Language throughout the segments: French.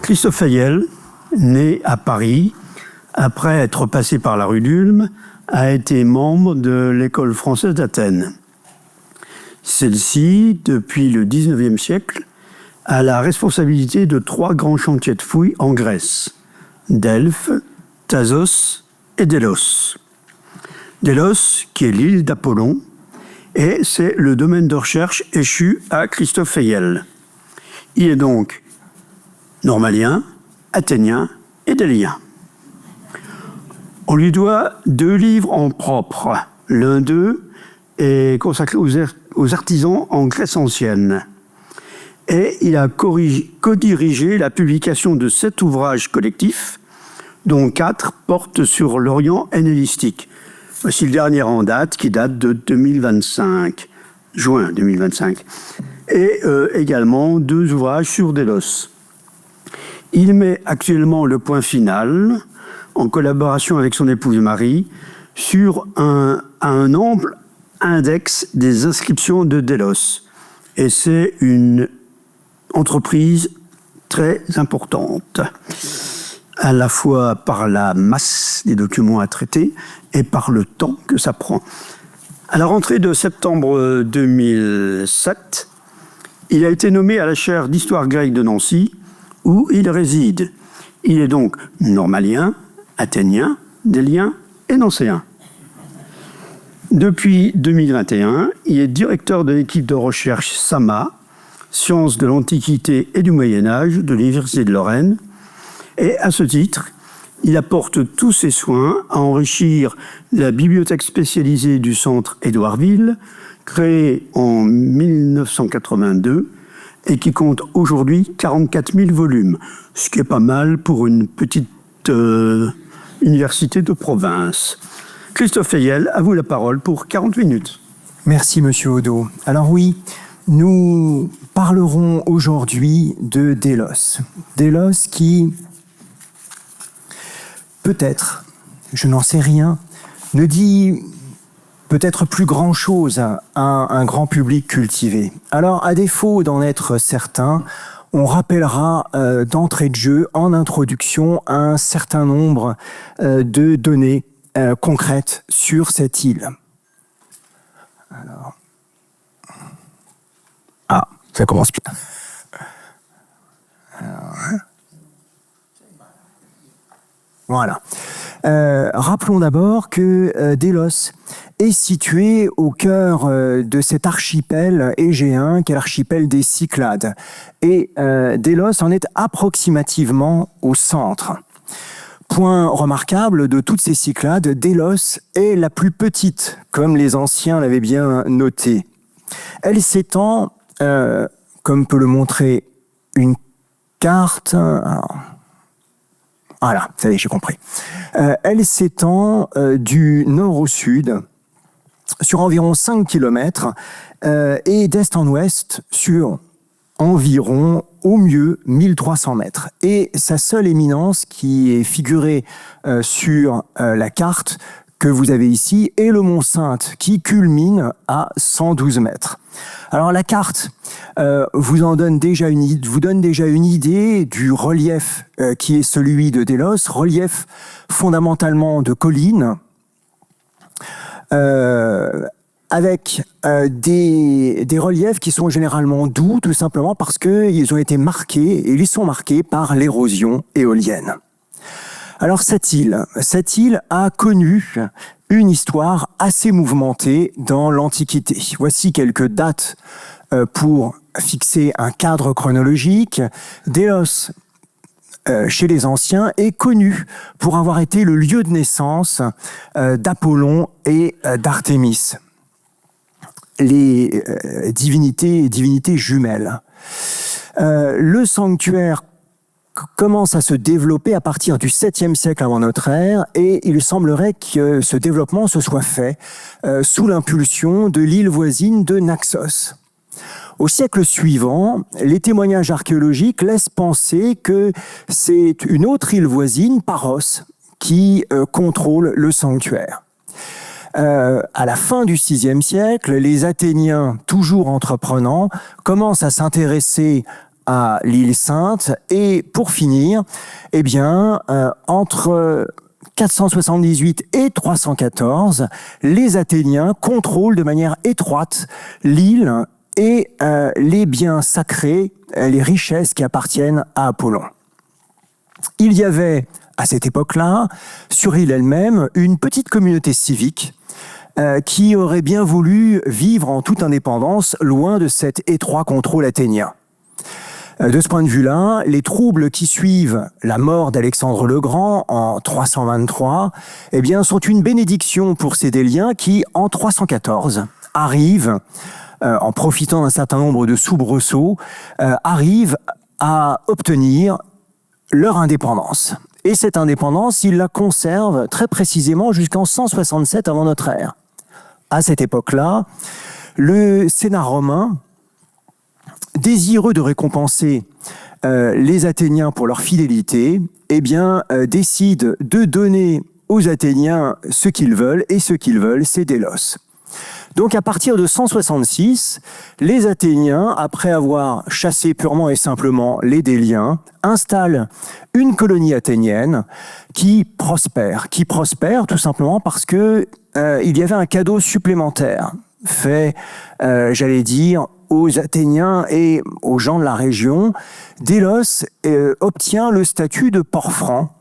Christophe Fayel, né à Paris, après être passé par la rue d'Ulm, a été membre de l'École française d'Athènes. Celle-ci, depuis le XIXe siècle, a la responsabilité de 3 grands chantiers de fouilles en Grèce, Delphes, Thasos et Délos. Délos, qui est l'île d'Apollon, et c'est le domaine de recherche échu à Christophe Fayel. Il est donc normalien, athénien et délien. On lui doit 2 livres en propre. L'un d'eux est consacré aux artisans en Grèce ancienne. Et il a co-dirigé la publication de 7 ouvrages collectifs, dont 4 portent sur l'Orient hellénistique. Voici le dernier en date, qui date de 2025, juin 2025. Et également 2 ouvrages sur Délos. Il met actuellement le point final, en collaboration avec son épouse Marie, sur un ample index des inscriptions de Délos. Et c'est une entreprise très importante, à la fois par la masse des documents à traiter et par le temps que ça prend. À la rentrée de septembre 2007, il a été nommé à la chaire d'histoire grecque de Nancy, où il réside. Il est donc normalien, athénien, délien et nancéen. Depuis 2021, il est directeur de l'équipe de recherche SAMA, Sciences de l'Antiquité et du Moyen-Âge de l'Université de Lorraine. Et à ce titre, il apporte tous ses soins à enrichir la bibliothèque spécialisée du centre Édouardville, créée en 1982, et qui compte aujourd'hui 44 000 volumes, ce qui est pas mal pour une petite université de province. Christophe Fayel, à vous la parole pour 40 minutes. Merci, Monsieur Odo. Alors oui, nous parlerons aujourd'hui de Délos. Délos qui, peut-être, je n'en sais rien, ne dit peut-être plus grand-chose à un grand public cultivé. Alors, à défaut d'en être certain, on rappellera d'entrée de jeu, en introduction, un certain nombre de données concrètes sur cette île. Alors... Ah, ça commence bien. Alors... Voilà. Rappelons d'abord que Délos est situé au cœur de cet archipel égéen qu'est l'archipel des Cyclades. Et Délos en est approximativement au centre. Point remarquable de toutes ces Cyclades, Délos est la plus petite, comme les anciens l'avaient bien noté. Elle s'étend, comme peut le montrer une carte... Alors, voilà, ça y est, j'ai compris. Elle s'étend du nord au sud sur environ 5 km et d'est en ouest sur environ, au mieux, 1300 mètres. Et sa seule éminence qui est figurée sur la carte que vous avez ici est le mont Sainte qui culmine à 112 mètres. Alors la carte vous donne déjà une idée du relief qui est celui de Délos, relief fondamentalement de collines, avec des reliefs qui sont généralement doux, tout simplement parce qu'ils ont été marqués, et ils sont marqués par l'érosion éolienne. Alors cette île a connu une histoire assez mouvementée dans l'Antiquité. Voici quelques dates pour fixer un cadre chronologique. Délos, chez les anciens, est connu pour avoir été le lieu de naissance d'Apollon et d'Artémis, les divinités jumelles. Le sanctuaire commence à se développer à partir du 7e siècle avant notre ère, et il semblerait que ce développement se soit fait sous l'impulsion de l'île voisine de Naxos. Au siècle suivant, les témoignages archéologiques laissent penser que c'est une autre île voisine, Paros, qui contrôle le sanctuaire. À la fin du VIe siècle, les Athéniens, toujours entreprenants, commencent à s'intéresser à l'île Sainte et pour finir, eh bien, entre 478 et 314, les Athéniens contrôlent de manière étroite l'île et les biens sacrés, les richesses qui appartiennent à Apollon. Il y avait, à cette époque-là, sur l'île elle-même, une petite communauté civique qui aurait bien voulu vivre en toute indépendance, loin de cet étroit contrôle athénien. De ce point de vue-là, les troubles qui suivent la mort d'Alexandre le Grand en 323 eh bien, sont une bénédiction pour ces Déliens qui, en 314, arrivent, en profitant d'un certain nombre de soubresauts, arrivent à obtenir leur indépendance. Et cette indépendance, ils la conservent très précisément jusqu'en 167 avant notre ère. À cette époque-là, le Sénat romain, désireux de récompenser les Athéniens pour leur fidélité, eh bien, décide de donner aux Athéniens ce qu'ils veulent, et ce qu'ils veulent, c'est Délos. Donc à partir de 166, les Athéniens, après avoir chassé purement et simplement les Déliens, installent une colonie athénienne qui prospère tout simplement parce que il y avait un cadeau supplémentaire fait, j'allais dire, aux Athéniens et aux gens de la région. Délos obtient le statut de port franc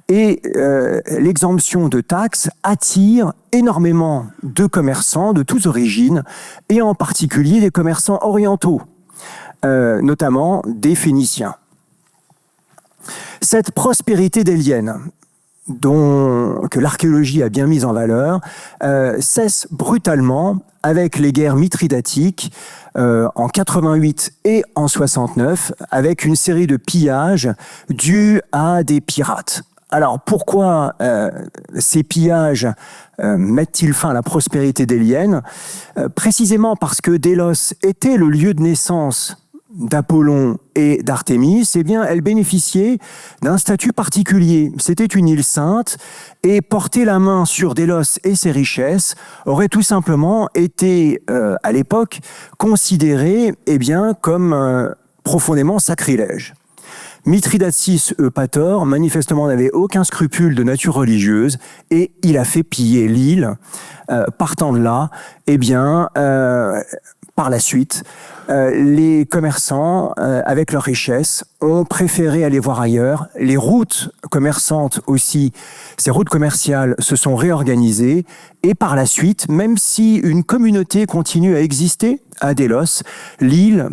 et l'exemption de taxes attire énormément de commerçants de toutes origines et en particulier des commerçants orientaux, notamment des Phéniciens. Cette prospérité délienne, que l'archéologie a bien mise en valeur, cesse brutalement avec les guerres mithridatiques en 88 et en 69, avec une série de pillages dus à des pirates. Alors pourquoi ces pillages mettent-ils fin à la prospérité délienne ? Précisément parce que Délos était le lieu de naissance d'Apollon et d'Artémis, eh bien, elle bénéficiait d'un statut particulier. C'était une île sainte et porter la main sur Délos et ses richesses aurait tout simplement été, à l'époque, considéré eh bien, comme profondément sacrilège. Mithridates Eupator, manifestement, n'avait aucun scrupule de nature religieuse et il a fait piller l'île. Partant de là, eh bien, par la suite, les commerçants, avec leurs richesses, ont préféré aller voir ailleurs. Les routes commerçantes aussi, ces routes commerciales se sont réorganisées. Et par la suite, même si une communauté continue à exister à Délos, l'île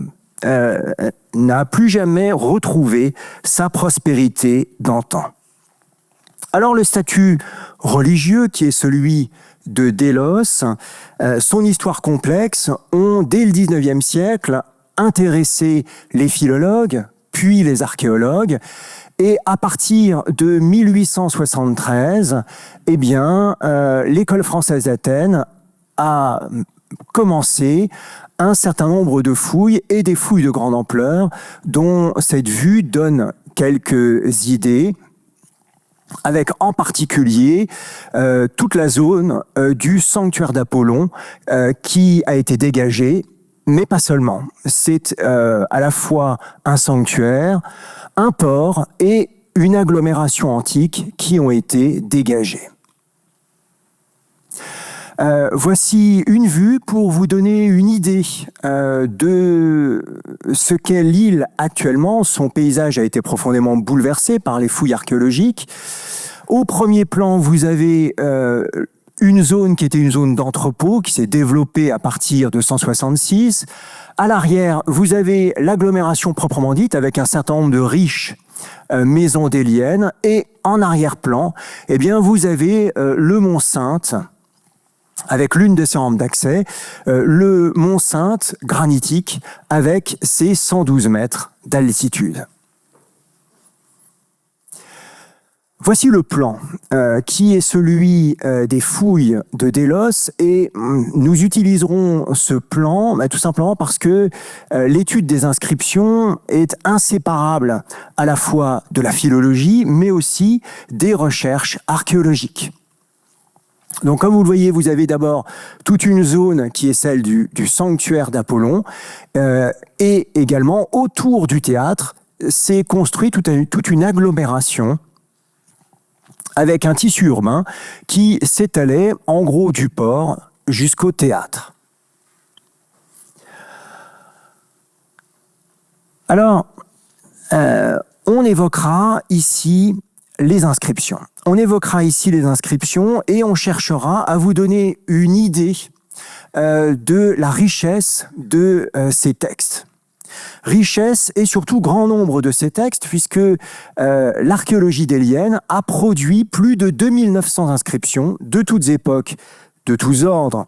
n'a plus jamais retrouvé sa prospérité d'antan. Alors le statut religieux qui est celui de Délos, son histoire complexe ont dès le XIXe siècle intéressé les philologues, puis les archéologues, et à partir de 1873, eh bien, l'école française d'Athènes a commencé un certain nombre de fouilles et des fouilles de grande ampleur dont cette vue donne quelques idées, avec en particulier toute la zone du sanctuaire d'Apollon qui a été dégagée, mais pas seulement. C'est à la fois un sanctuaire, un port et une agglomération antique qui ont été dégagées. Voici une vue pour vous donner une idée de ce qu'est l'île actuellement. Son paysage a été profondément bouleversé par les fouilles archéologiques. Au premier plan, vous avez une zone qui était une zone d'entrepôt qui s'est développée à partir de 166. À l'arrière, vous avez l'agglomération proprement dite avec un certain nombre de riches maisons déliennes. Et en arrière-plan, eh bien, vous avez le Mont Sainte, avec l'une de ses rampes d'accès, le Mont Sainte granitique avec ses 112 mètres d'altitude. Voici le plan qui est celui des fouilles de Délos et nous utiliserons ce plan tout simplement parce que l'étude des inscriptions est inséparable à la fois de la philologie mais aussi des recherches archéologiques. Donc comme vous le voyez, vous avez d'abord toute une zone qui est celle du sanctuaire d'Apollon et également autour du théâtre s'est construit toute une agglomération avec un tissu urbain qui s'étalait en gros du port jusqu'au théâtre. Alors, on évoquera ici les inscriptions. On évoquera ici les inscriptions et on cherchera à vous donner une idée de la richesse de ces textes. Richesse et surtout grand nombre de ces textes, puisque l'archéologie délienne a produit plus de 2900 inscriptions de toutes époques, de tous ordres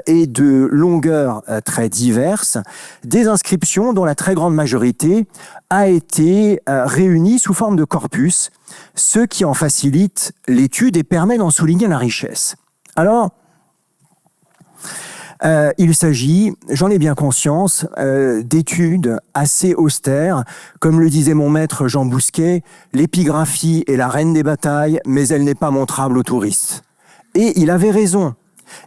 et de longueurs très diverses, des inscriptions dont la très grande majorité a été réunie sous forme de corpus, ce qui en facilite l'étude et permet d'en souligner la richesse. Alors, il s'agit, j'en ai bien conscience, d'études assez austères. Comme le disait mon maître Jean Bousquet, l'épigraphie est la reine des batailles, mais elle n'est pas montrable aux touristes. Et il avait raison.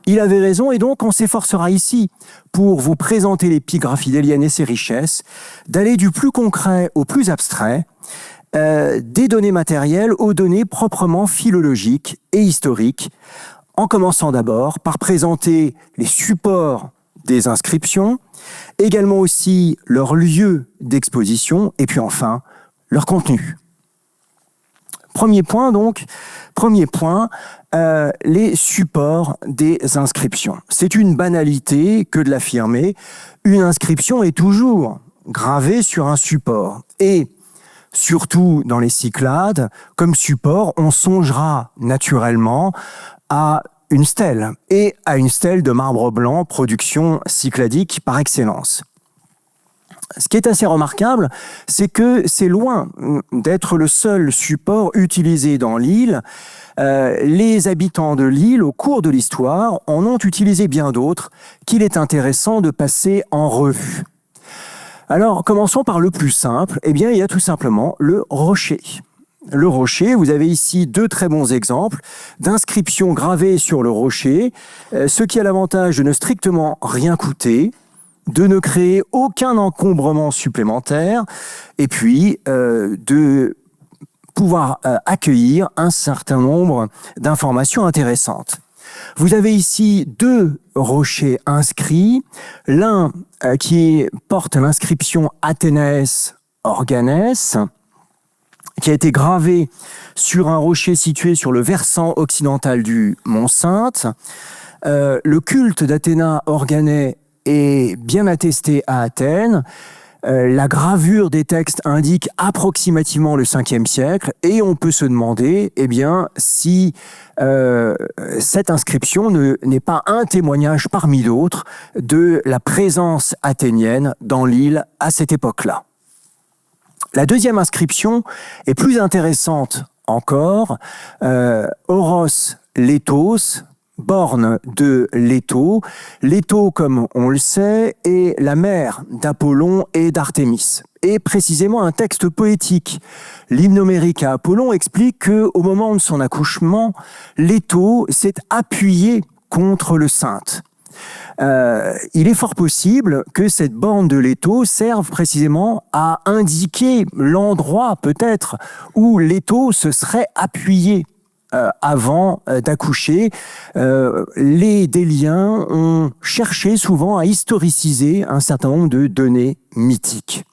Il avait raison, et donc on s'efforcera ici, pour vous présenter l'épigraphie délienne et ses richesses, d'aller du plus concret au plus abstrait, des données matérielles aux données proprement philologiques et historiques, en commençant d'abord par présenter les supports des inscriptions, également aussi leur lieu d'exposition, et puis enfin, leur contenu. Premier point, les supports des inscriptions. C'est une banalité que de l'affirmer. Une inscription est toujours gravée sur un support. Et surtout dans les Cyclades, comme support, on songera naturellement à une stèle, et à une stèle de marbre blanc, production cycladique par excellence. Ce qui est assez remarquable, c'est que c'est loin d'être le seul support utilisé dans l'île. Les habitants de l'île, au cours de l'histoire, en ont utilisé bien d'autres qu'il est intéressant de passer en revue. Alors, commençons par le plus simple. Eh bien, il y a tout simplement le rocher. Le rocher, vous avez ici deux très bons exemples d'inscriptions gravées sur le rocher, ce qui a l'avantage de ne strictement rien coûter, de ne créer aucun encombrement supplémentaire, et puis de pouvoir accueillir un certain nombre d'informations intéressantes. Vous avez ici deux rochers inscrits, l'un qui porte l'inscription Athénaes Organes, qui a été gravé sur un rocher situé sur le versant occidental du Mont Sainte. Le culte d'Athéna Organes est bien attesté à Athènes. La gravure des textes indique approximativement le 5e siècle et on peut se demander si cette inscription n'est pas un témoignage parmi d'autres de la présence athénienne dans l'île à cette époque-là. La deuxième inscription est plus intéressante encore. Oros Létos, borne de Léto. Léto, comme on le sait, est la mère d'Apollon et d'Artémis. Et précisément un texte poétique. L'hymne homérique à Apollon explique qu'au moment de son accouchement, Léto s'est appuyé contre le Sainte. Il est fort possible que cette borne de Léto serve précisément à indiquer l'endroit peut-être où Léto se serait appuyé avant d'accoucher. Les Déliens ont cherché souvent à historiciser un certain nombre de données mythiques.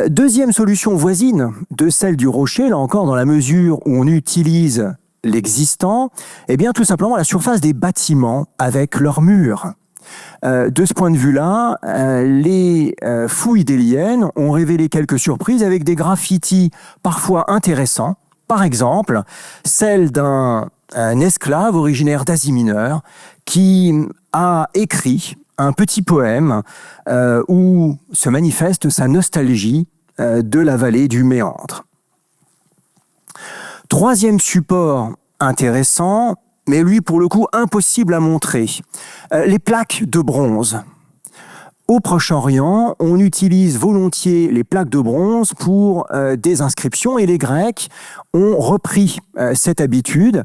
Deuxième solution voisine de celle du rocher, là encore dans la mesure où on utilise l'existant, tout simplement la surface des bâtiments avec leurs murs. De ce point de vue-là, les fouilles déliennes ont révélé quelques surprises avec des graffitis parfois intéressants. Par exemple, celle d'un esclave originaire d'Asie mineure qui a écrit un petit poème où se manifeste sa nostalgie de la vallée du Méandre. Troisième support intéressant, mais lui pour le coup impossible à montrer, les plaques de bronze. Au Proche-Orient, on utilise volontiers les plaques de bronze pour des inscriptions et les Grecs ont repris cette habitude.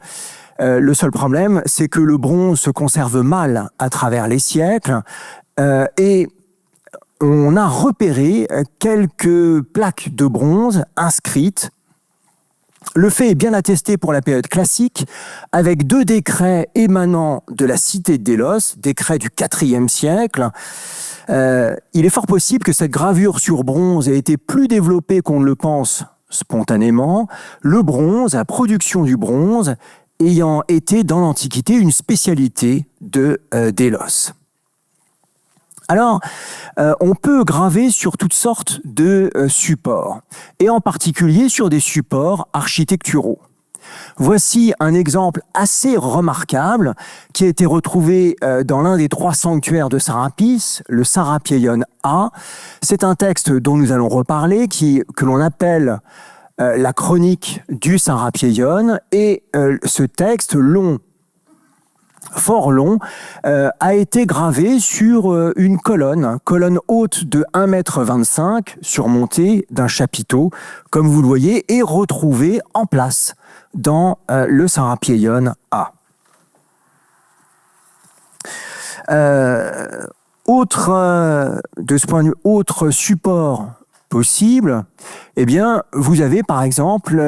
Le seul problème, c'est que le bronze se conserve mal à travers les siècles et on a repéré quelques plaques de bronze inscrites. Le fait est bien attesté pour la période classique, avec 2 décrets émanant de la cité de Délos, décrets du IVe siècle. Il est fort possible que cette gravure sur bronze ait été plus développée qu'on ne le pense spontanément. Le bronze, la production du bronze, ayant été dans l'Antiquité une spécialité de Délos. Alors, on peut graver sur toutes sortes de supports, et en particulier sur des supports architecturaux. Voici un exemple assez remarquable qui a été retrouvé dans l'un des 3 sanctuaires de Sarapis, le Sarapieion A. C'est un texte dont nous allons reparler, que l'on appelle la chronique du Sarapieion, et ce texte long, fort long, a été gravé sur une colonne haute de 1,25 m, surmontée d'un chapiteau, comme vous le voyez, et retrouvée en place dans le Sarapieion A. De ce point de vue, autre support possible, eh bien, vous avez par exemple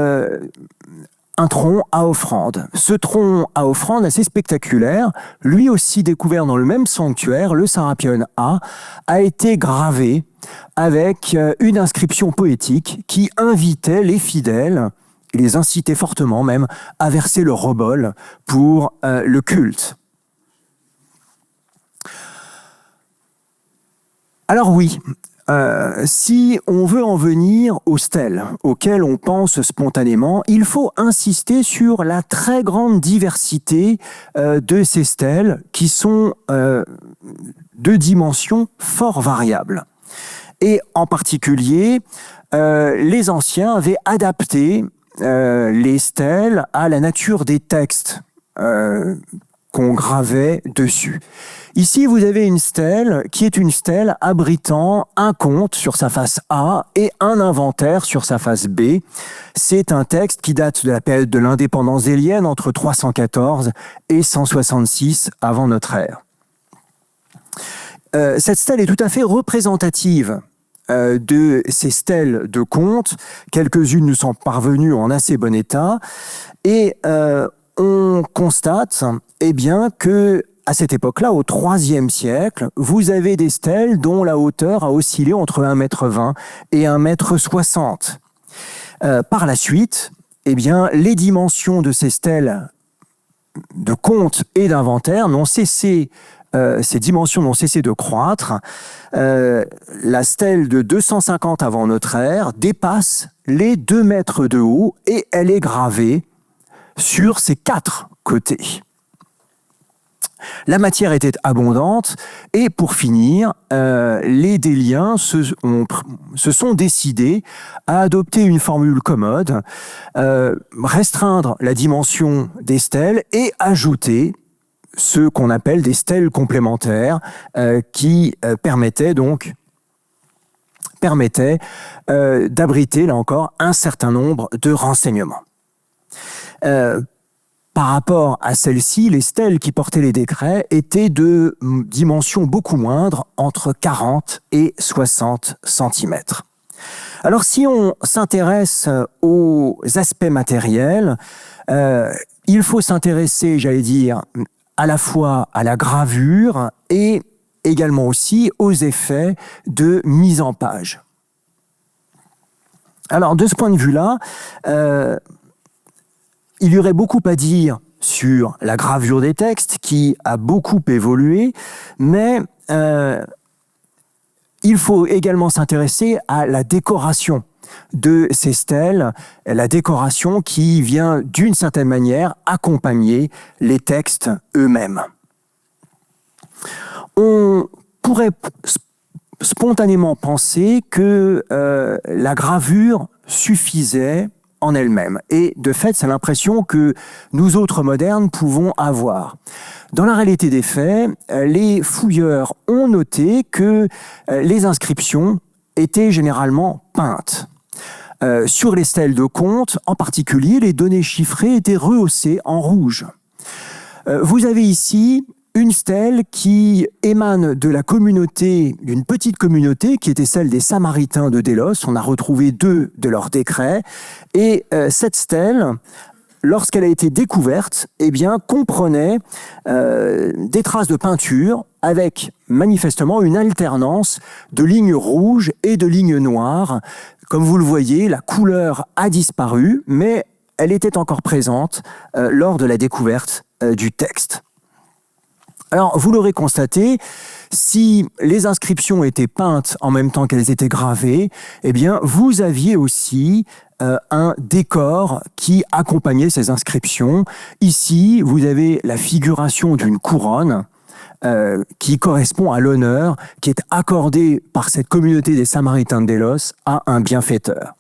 un tronc à offrande. Ce tronc à offrande assez spectaculaire, lui aussi découvert dans le même sanctuaire, le Sarapieion a été gravé avec une inscription poétique qui invitait les fidèles, et les incitait fortement même, à verser leur obol pour le culte. Alors oui, si on veut en venir aux stèles auxquelles on pense spontanément, il faut insister sur la très grande diversité de ces stèles qui sont de dimensions fort variables. Et en particulier, les anciens avaient adapté les stèles à la nature des textes qu'on gravait dessus. Ici, vous avez une stèle qui est une stèle abritant un conte sur sa face A et un inventaire sur sa face B. C'est un texte qui date de la période de l'indépendance élienne, entre 314 et 166 avant notre ère. Cette stèle est tout à fait représentative de ces stèles de contes. Quelques-unes nous sont parvenues en assez bon état. Et on constate bien que à cette époque-là, au IIIe siècle, vous avez des stèles dont la hauteur a oscillé entre 1,20 m et 1,60 m. Par la suite, les dimensions de ces stèles de compte et d'inventaire n'ont cessé, ces dimensions n'ont cessé de croître. La stèle de 250 avant notre ère dépasse les 2 mètres de haut et elle est gravée sur ses 4 côtés. La matière était abondante et pour finir, les Déliens se sont décidés à adopter une formule commode, restreindre la dimension des stèles et ajouter ce qu'on appelle des stèles complémentaires qui permettaient d'abriter, là encore, un certain nombre de renseignements. Par rapport à celles-ci, les stèles qui portaient les décrets étaient de dimensions beaucoup moindres, entre 40 et 60 cm. Alors si on s'intéresse aux aspects matériels, il faut s'intéresser, j'allais dire, à la fois à la gravure et également aussi aux effets de mise en page. Alors de ce point de vue-là, il y aurait beaucoup à dire sur la gravure des textes qui a beaucoup évolué, mais il faut également s'intéresser à la décoration de ces stèles, la décoration qui vient d'une certaine manière accompagner les textes eux-mêmes. On pourrait spontanément penser que la gravure suffisait en elle-même. Et de fait, c'est l'impression que nous autres modernes pouvons avoir. Dans la réalité des faits, les fouilleurs ont noté que les inscriptions étaient généralement peintes. Sur les stèles de compte, en particulier, les données chiffrées étaient rehaussées en rouge. Vous avez ici une stèle qui émane de la communauté, d'une petite communauté qui était celle des Samaritains de Délos. On a retrouvé 2 de leurs décrets. Et cette stèle, lorsqu'elle a été découverte, eh bien, comprenait des traces de peinture avec manifestement une alternance de lignes rouges et de lignes noires. Comme vous le voyez, la couleur a disparu, mais elle était encore présente lors de la découverte du texte. Alors, vous l'aurez constaté, si les inscriptions étaient peintes en même temps qu'elles étaient gravées, eh bien, vous aviez aussi un décor qui accompagnait ces inscriptions. Ici, vous avez la figuration d'une couronne qui correspond à l'honneur qui est accordé par cette communauté des Samaritains de Délos à un bienfaiteur.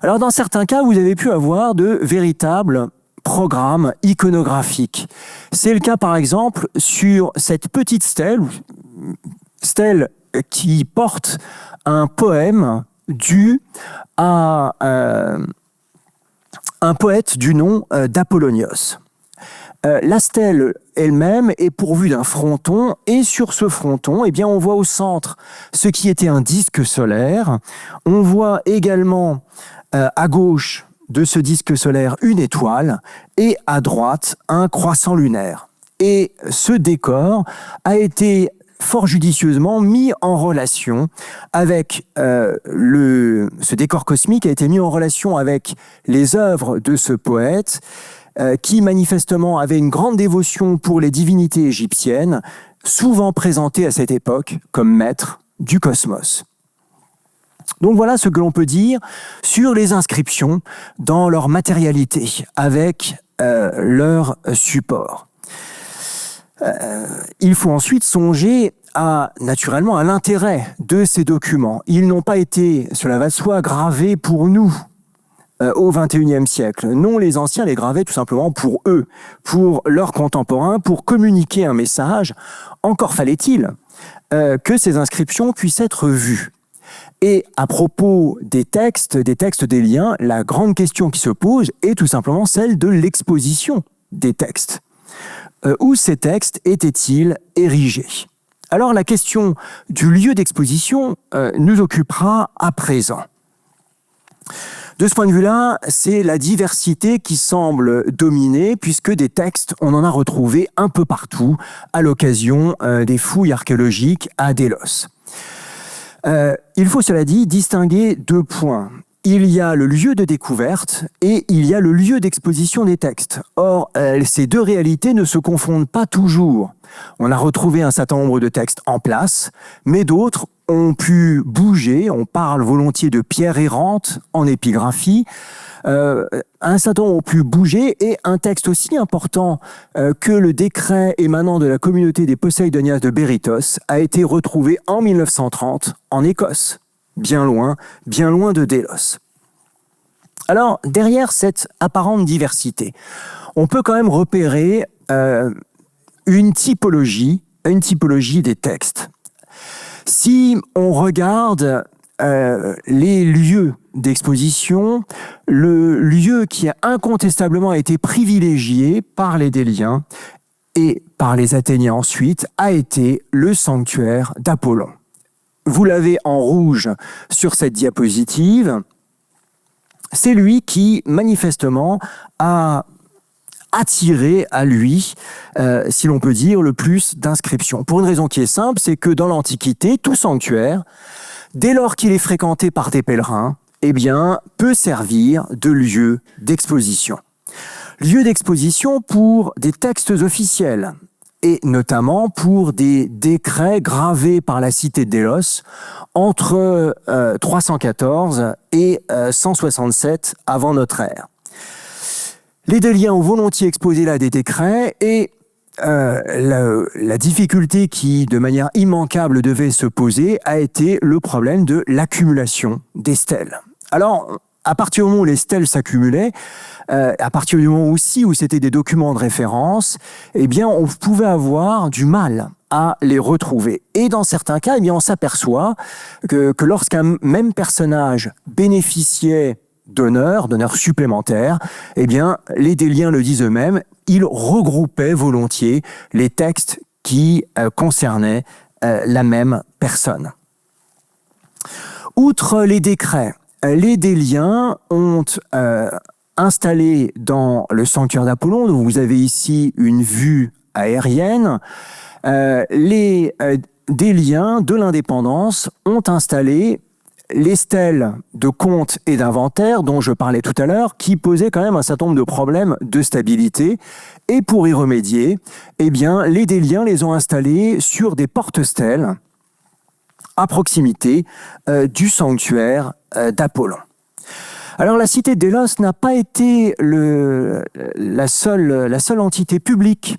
Alors, dans certains cas, vous avez pu avoir de véritables programme iconographique. C'est le cas par exemple sur cette petite stèle qui porte un poème dû à un poète du nom d'Apollonios. La stèle elle-même est pourvue d'un fronton et sur ce fronton, eh bien, on voit au centre ce qui était un disque solaire. On voit également à gauche de ce disque solaire une étoile et à droite un croissant lunaire. Et ce décor a été fort judicieusement mis en relation avec ce décor cosmique a été mis en relation avec les œuvres de ce poète qui manifestement avait une grande dévotion pour les divinités égyptiennes, souvent présentées à cette époque comme maîtres du cosmos. Donc voilà ce que l'on peut dire sur les inscriptions dans leur matérialité, avec leur support. Il faut ensuite songer naturellement à l'intérêt de ces documents. Ils n'ont pas été, cela va de soi, gravés pour nous au XXIe siècle. Non, les anciens les gravaient tout simplement pour eux, pour leurs contemporains, pour communiquer un message. Encore fallait-il que ces inscriptions puissent être vues. Et à propos des textes, des liens, la grande question qui se pose est tout simplement celle de l'exposition des textes. Où ces textes étaient-ils érigés ? Alors la question du lieu d'exposition nous occupera à présent. De ce point de vue-là, c'est la diversité qui semble dominer, puisque des textes, on en a retrouvé un peu partout à l'occasion des fouilles archéologiques à Délos. Il faut, cela dit, distinguer 2 points. Il y a le lieu de découverte et il y a le lieu d'exposition des textes. Or, ces 2 réalités ne se confondent pas toujours. On a retrouvé un certain nombre de textes en place, mais d'autres ont pu bouger. On parle volontiers de pierres errantes en épigraphie. Un certain nombre ont pu bouger, et un texte aussi important que le décret émanant de la communauté des Poséidonias de Berytos a été retrouvé en 1930 en Écosse, bien loin de Délos. Alors, derrière cette apparente diversité, on peut quand même repérer une typologie des textes. Si on regarde les lieux d'exposition, le lieu qui a incontestablement été privilégié par les Déliens et par les Athéniens ensuite a été le sanctuaire d'Apollon. Vous l'avez en rouge sur cette diapositive. C'est lui qui, manifestement, a attiré à lui, si l'on peut dire, le plus d'inscriptions. Pour une raison qui est simple, c'est que dans l'Antiquité, tout sanctuaire, dès lors qu'il est fréquenté par des pèlerins, eh bien, peut servir de lieu d'exposition. Lieu d'exposition pour des textes officiels, et notamment pour des décrets gravés par la cité de Délos entre 314 et 167 avant notre ère. Les Déliens ont volontiers exposé là des décrets, et la difficulté qui, de manière immanquable, devait se poser a été le problème de l'accumulation des stèles. Alors, À partir du moment où les stèles s'accumulaient, à partir du moment aussi où c'était des documents de référence, eh bien, on pouvait avoir du mal à les retrouver. Et dans certains cas, eh bien, on s'aperçoit que lorsqu'un même personnage bénéficiait d'honneurs supplémentaires, eh bien, les Déliens le disent eux-mêmes, ils regroupaient volontiers les textes qui concernaient la même personne. Outre les décrets, les Déliens ont installé dans le sanctuaire d'Apollon, dont vous avez ici une vue aérienne, les Déliens de l'indépendance ont installé les stèles de compte et d'inventaire dont je parlais tout à l'heure, qui posaient quand même un certain nombre de problèmes de stabilité. Et pour y remédier, eh bien, les Déliens les ont installés sur des porte-stèles à proximité du sanctuaire d'Apollon. Alors la cité de Délos n'a pas été la seule entité publique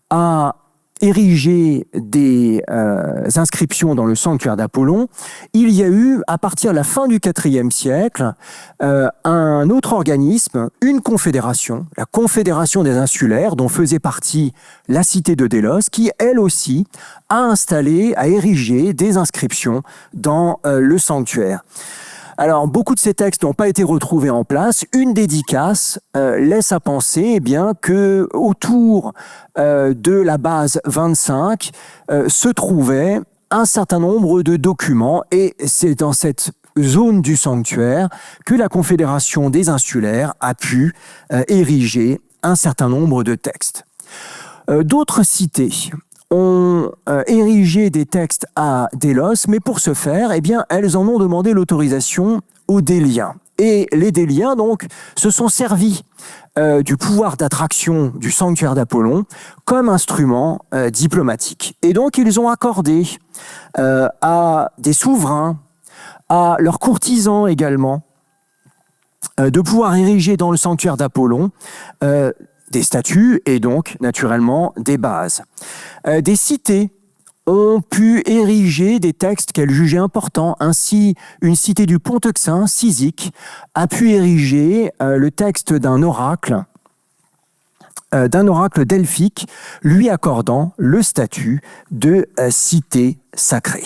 à ériger des inscriptions dans le sanctuaire d'Apollon. Il y a eu, à partir de la fin du IVe siècle, un autre organisme, une confédération, la Confédération des Insulaires, dont faisait partie la cité de Délos, qui, elle aussi, a érigé des inscriptions dans le sanctuaire. Alors, beaucoup de ces textes n'ont pas été retrouvés en place. Une dédicace laisse à penser que autour de la base 25 se trouvait un certain nombre de documents, et c'est dans cette zone du sanctuaire que la Confédération des Insulaires a pu ériger un certain nombre de textes. D'autres cités ont érigé des textes à Délos, mais pour ce faire, elles en ont demandé l'autorisation aux Déliens. Et les Déliens, donc, se sont servis du pouvoir d'attraction du sanctuaire d'Apollon comme instrument diplomatique. Et donc, ils ont accordé à des souverains, à leurs courtisans également, de pouvoir ériger dans le sanctuaire d'Apollon des statues et donc, naturellement, des bases. Des cités ont pu ériger des textes qu'elles jugeaient importants. Ainsi, une cité du Ponteuxin, Cyzique, a pu ériger le texte d'un oracle delphique, lui accordant le statut de cité sacrée.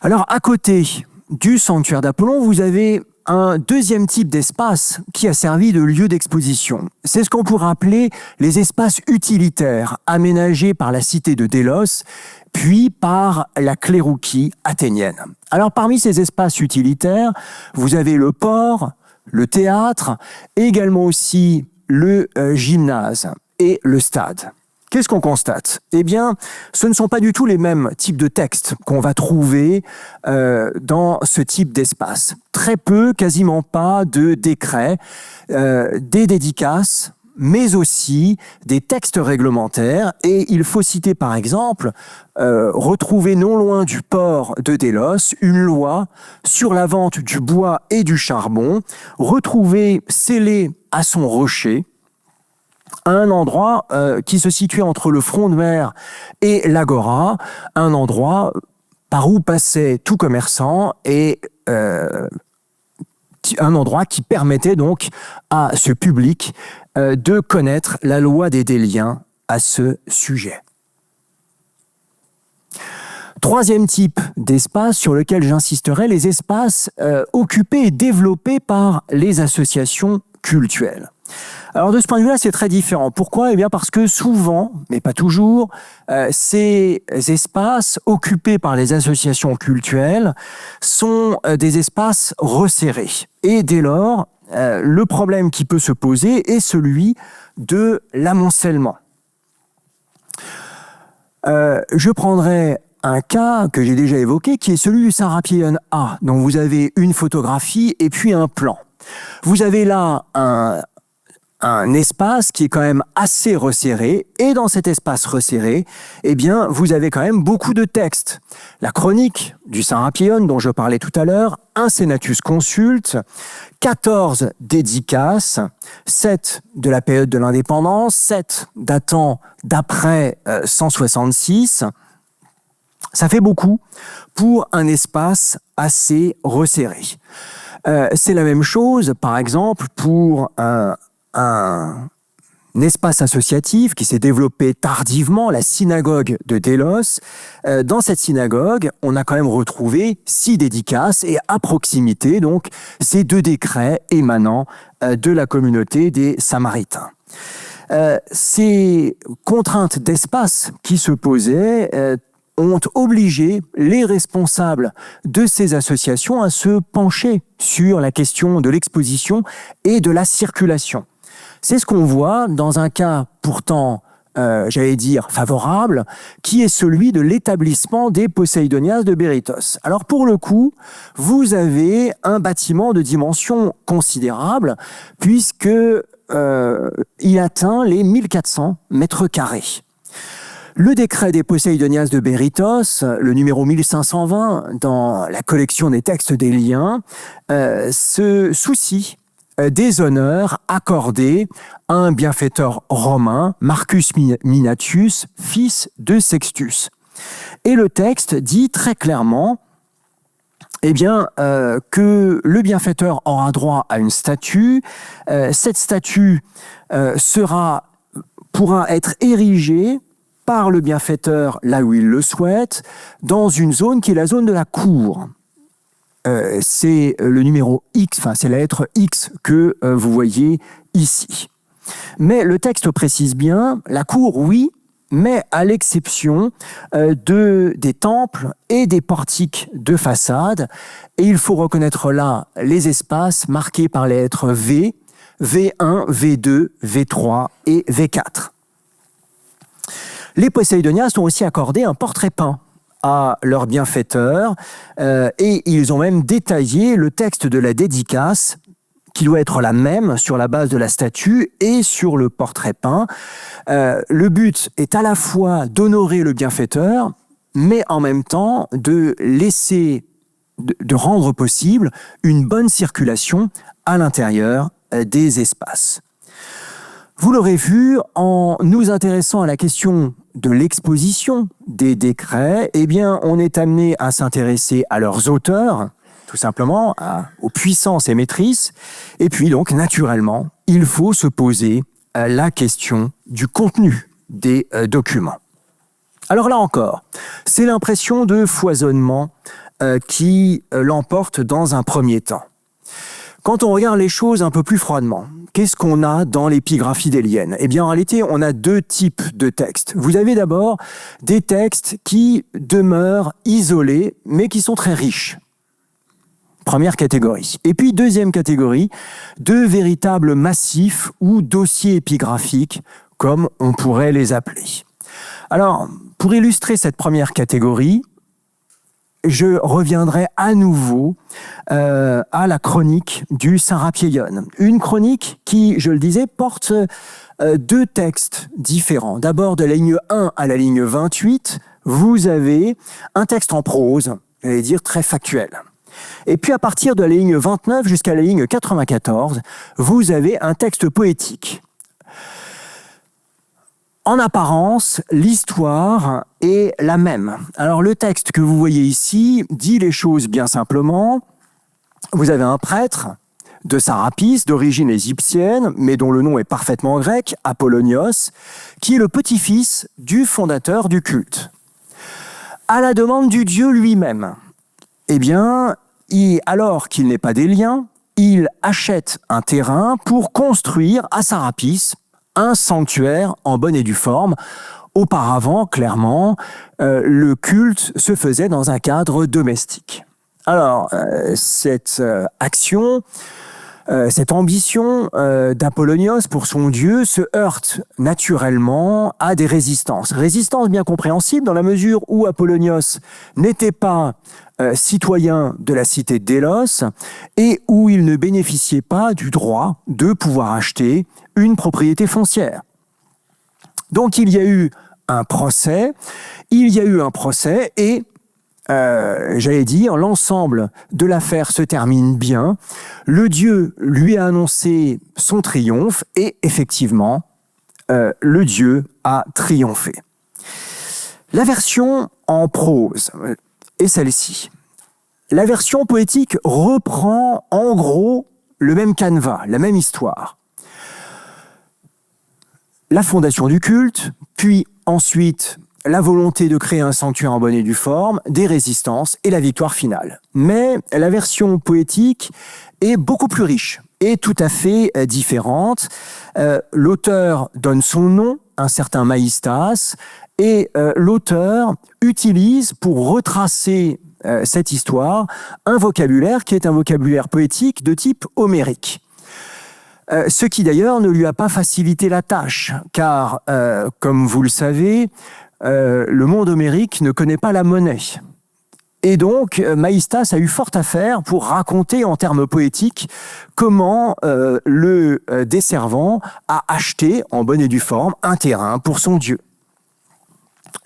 Alors, à côté du sanctuaire d'Apollon, vous avez un deuxième type d'espace qui a servi de lieu d'exposition. C'est ce qu'on pourrait appeler les espaces utilitaires aménagés par la cité de Délos, puis par la clérouquie athénienne. Alors parmi ces espaces utilitaires, vous avez le port, le théâtre, et également aussi le gymnase et le stade. Qu'est-ce qu'on constate ? Ce ne sont pas du tout les mêmes types de textes qu'on va trouver dans ce type d'espace. Très peu, quasiment pas de décrets, des dédicaces, mais aussi des textes réglementaires. Et il faut citer par exemple, retrouver non loin du port de Délos, une loi sur la vente du bois et du charbon, retrouvée scellée à son rocher, à un endroit qui se situait entre le front de mer et l'agora, un endroit par où passait tout commerçant et un endroit qui permettait donc à ce public de connaître la loi des Déliens à ce sujet. Troisième type d'espace sur lequel j'insisterai, les espaces occupés et développés par les associations cultuelles. Alors de ce point de vue-là, c'est très différent. Pourquoi ? Parce que souvent, mais pas toujours, ces espaces occupés par les associations cultuelles sont des espaces resserrés. Et dès lors, le problème qui peut se poser est celui de l'amoncellement. Je prendrai un cas que j'ai déjà évoqué, qui est celui du Serapion A, dont vous avez une photographie et puis un plan. Vous avez là un espace qui est quand même assez resserré, et dans cet espace resserré, vous avez quand même beaucoup de textes. La chronique du Serapion, dont je parlais tout à l'heure, un Senatus Consulte, 14 dédicaces, 7 de la période de l'indépendance, 7 datant d'après 166. Ça fait beaucoup pour un espace assez resserré. C'est la même chose, par exemple, pour un espace associatif qui s'est développé tardivement, la synagogue de Délos. Dans cette synagogue, on a quand même retrouvé 6 dédicaces et à proximité, donc, ces 2 décrets émanant de la communauté des Samaritains. Ces contraintes d'espace qui se posaient ont obligé les responsables de ces associations à se pencher sur la question de l'exposition et de la circulation. C'est ce qu'on voit dans un cas pourtant, j'allais dire, favorable, qui est celui de l'établissement des Poseidonias de Berytos. Alors pour le coup, vous avez un bâtiment de dimension considérable, puisque il atteint les 1400 mètres carrés. Le décret des Poseidonias de Berytos, le numéro 1520 dans la collection des textes des liens, se soucie des honneurs accordés à un bienfaiteur romain, Marcus Minatius, fils de Sextus. Et le texte dit très clairement que le bienfaiteur aura droit à une statue. Cette statue pourra être érigée par le bienfaiteur là où il le souhaite, dans une zone qui est la zone de la cour. C'est le numéro X, enfin c'est la lettre X que vous voyez ici. Mais le texte précise bien, la cour, oui, mais à l'exception des temples et des portiques de façade. Et il faut reconnaître là les espaces marqués par les lettres V, V1, V2, V3 et V4. Les Poseidonias ont aussi accordé un portrait peint à leur bienfaiteur et ils ont même détaillé le texte de la dédicace qui doit être la même sur la base de la statue et sur le portrait peint. Le but est à la fois d'honorer le bienfaiteur, mais en même temps de rendre possible une bonne circulation à l'intérieur des espaces. Vous l'aurez vu, en nous intéressant à la question de l'exposition des décrets, on est amené à s'intéresser à leurs auteurs, tout simplement, aux puissances émettrices. Et puis donc, naturellement, il faut se poser la question du contenu des documents. Alors là encore, c'est l'impression de foisonnement qui l'emporte dans un premier temps. Quand on regarde les choses un peu plus froidement, qu'est-ce qu'on a dans l'épigraphie délienne ? En réalité, on a 2 types de textes. Vous avez d'abord des textes qui demeurent isolés, mais qui sont très riches. Première catégorie. Et puis, deuxième catégorie, de véritables massifs ou dossiers épigraphiques, comme on pourrait les appeler. Alors, pour illustrer cette première catégorie, je reviendrai à nouveau à la chronique du Sarapieion. Une chronique qui, je le disais, porte 2 textes différents. D'abord, de la ligne 1 à la ligne 28, vous avez un texte en prose, j'allais dire très factuel. Et puis à partir de la ligne 29 jusqu'à la ligne 94, vous avez un texte poétique. En apparence, l'histoire est la même. Alors le texte que vous voyez ici dit les choses bien simplement. Vous avez un prêtre de Sarapis, d'origine égyptienne, mais dont le nom est parfaitement grec, Apollonios, qui est le petit-fils du fondateur du culte. À la demande du dieu lui-même, alors qu'il n'est pas d'Élien, il achète un terrain pour construire à Sarapis un sanctuaire en bonne et due forme. Auparavant, clairement, le culte se faisait dans un cadre domestique. Alors, cette action, cette ambition d'Apollonios pour son dieu se heurte naturellement à des résistances. Résistances bien compréhensibles dans la mesure où Apollonios n'était pas citoyen de la cité de Délos et où il ne bénéficiait pas du droit de pouvoir acheter une propriété foncière. Donc il y a eu un procès et j'allais dire, l'ensemble de l'affaire se termine bien. Le dieu lui a annoncé son triomphe et effectivement, le dieu a triomphé. La version en prose est celle-ci. la version poétique reprend en gros le même canevas, la même histoire. La fondation du culte, puis ensuite la volonté de créer un sanctuaire en bonne et due forme, des résistances et la victoire finale. Mais la version poétique est beaucoup plus riche et tout à fait différente. L'auteur donne son nom, un certain Maïstas, et l'auteur utilise pour retracer cette histoire un vocabulaire qui est un vocabulaire poétique de type homérique. Ce qui d'ailleurs ne lui a pas facilité la tâche, car, comme vous le savez, le monde homérique ne connaît pas la monnaie. Et donc, Maïstas a eu fort à faire pour raconter en termes poétiques comment le desservant a acheté, en bonne et due forme, un terrain pour son dieu.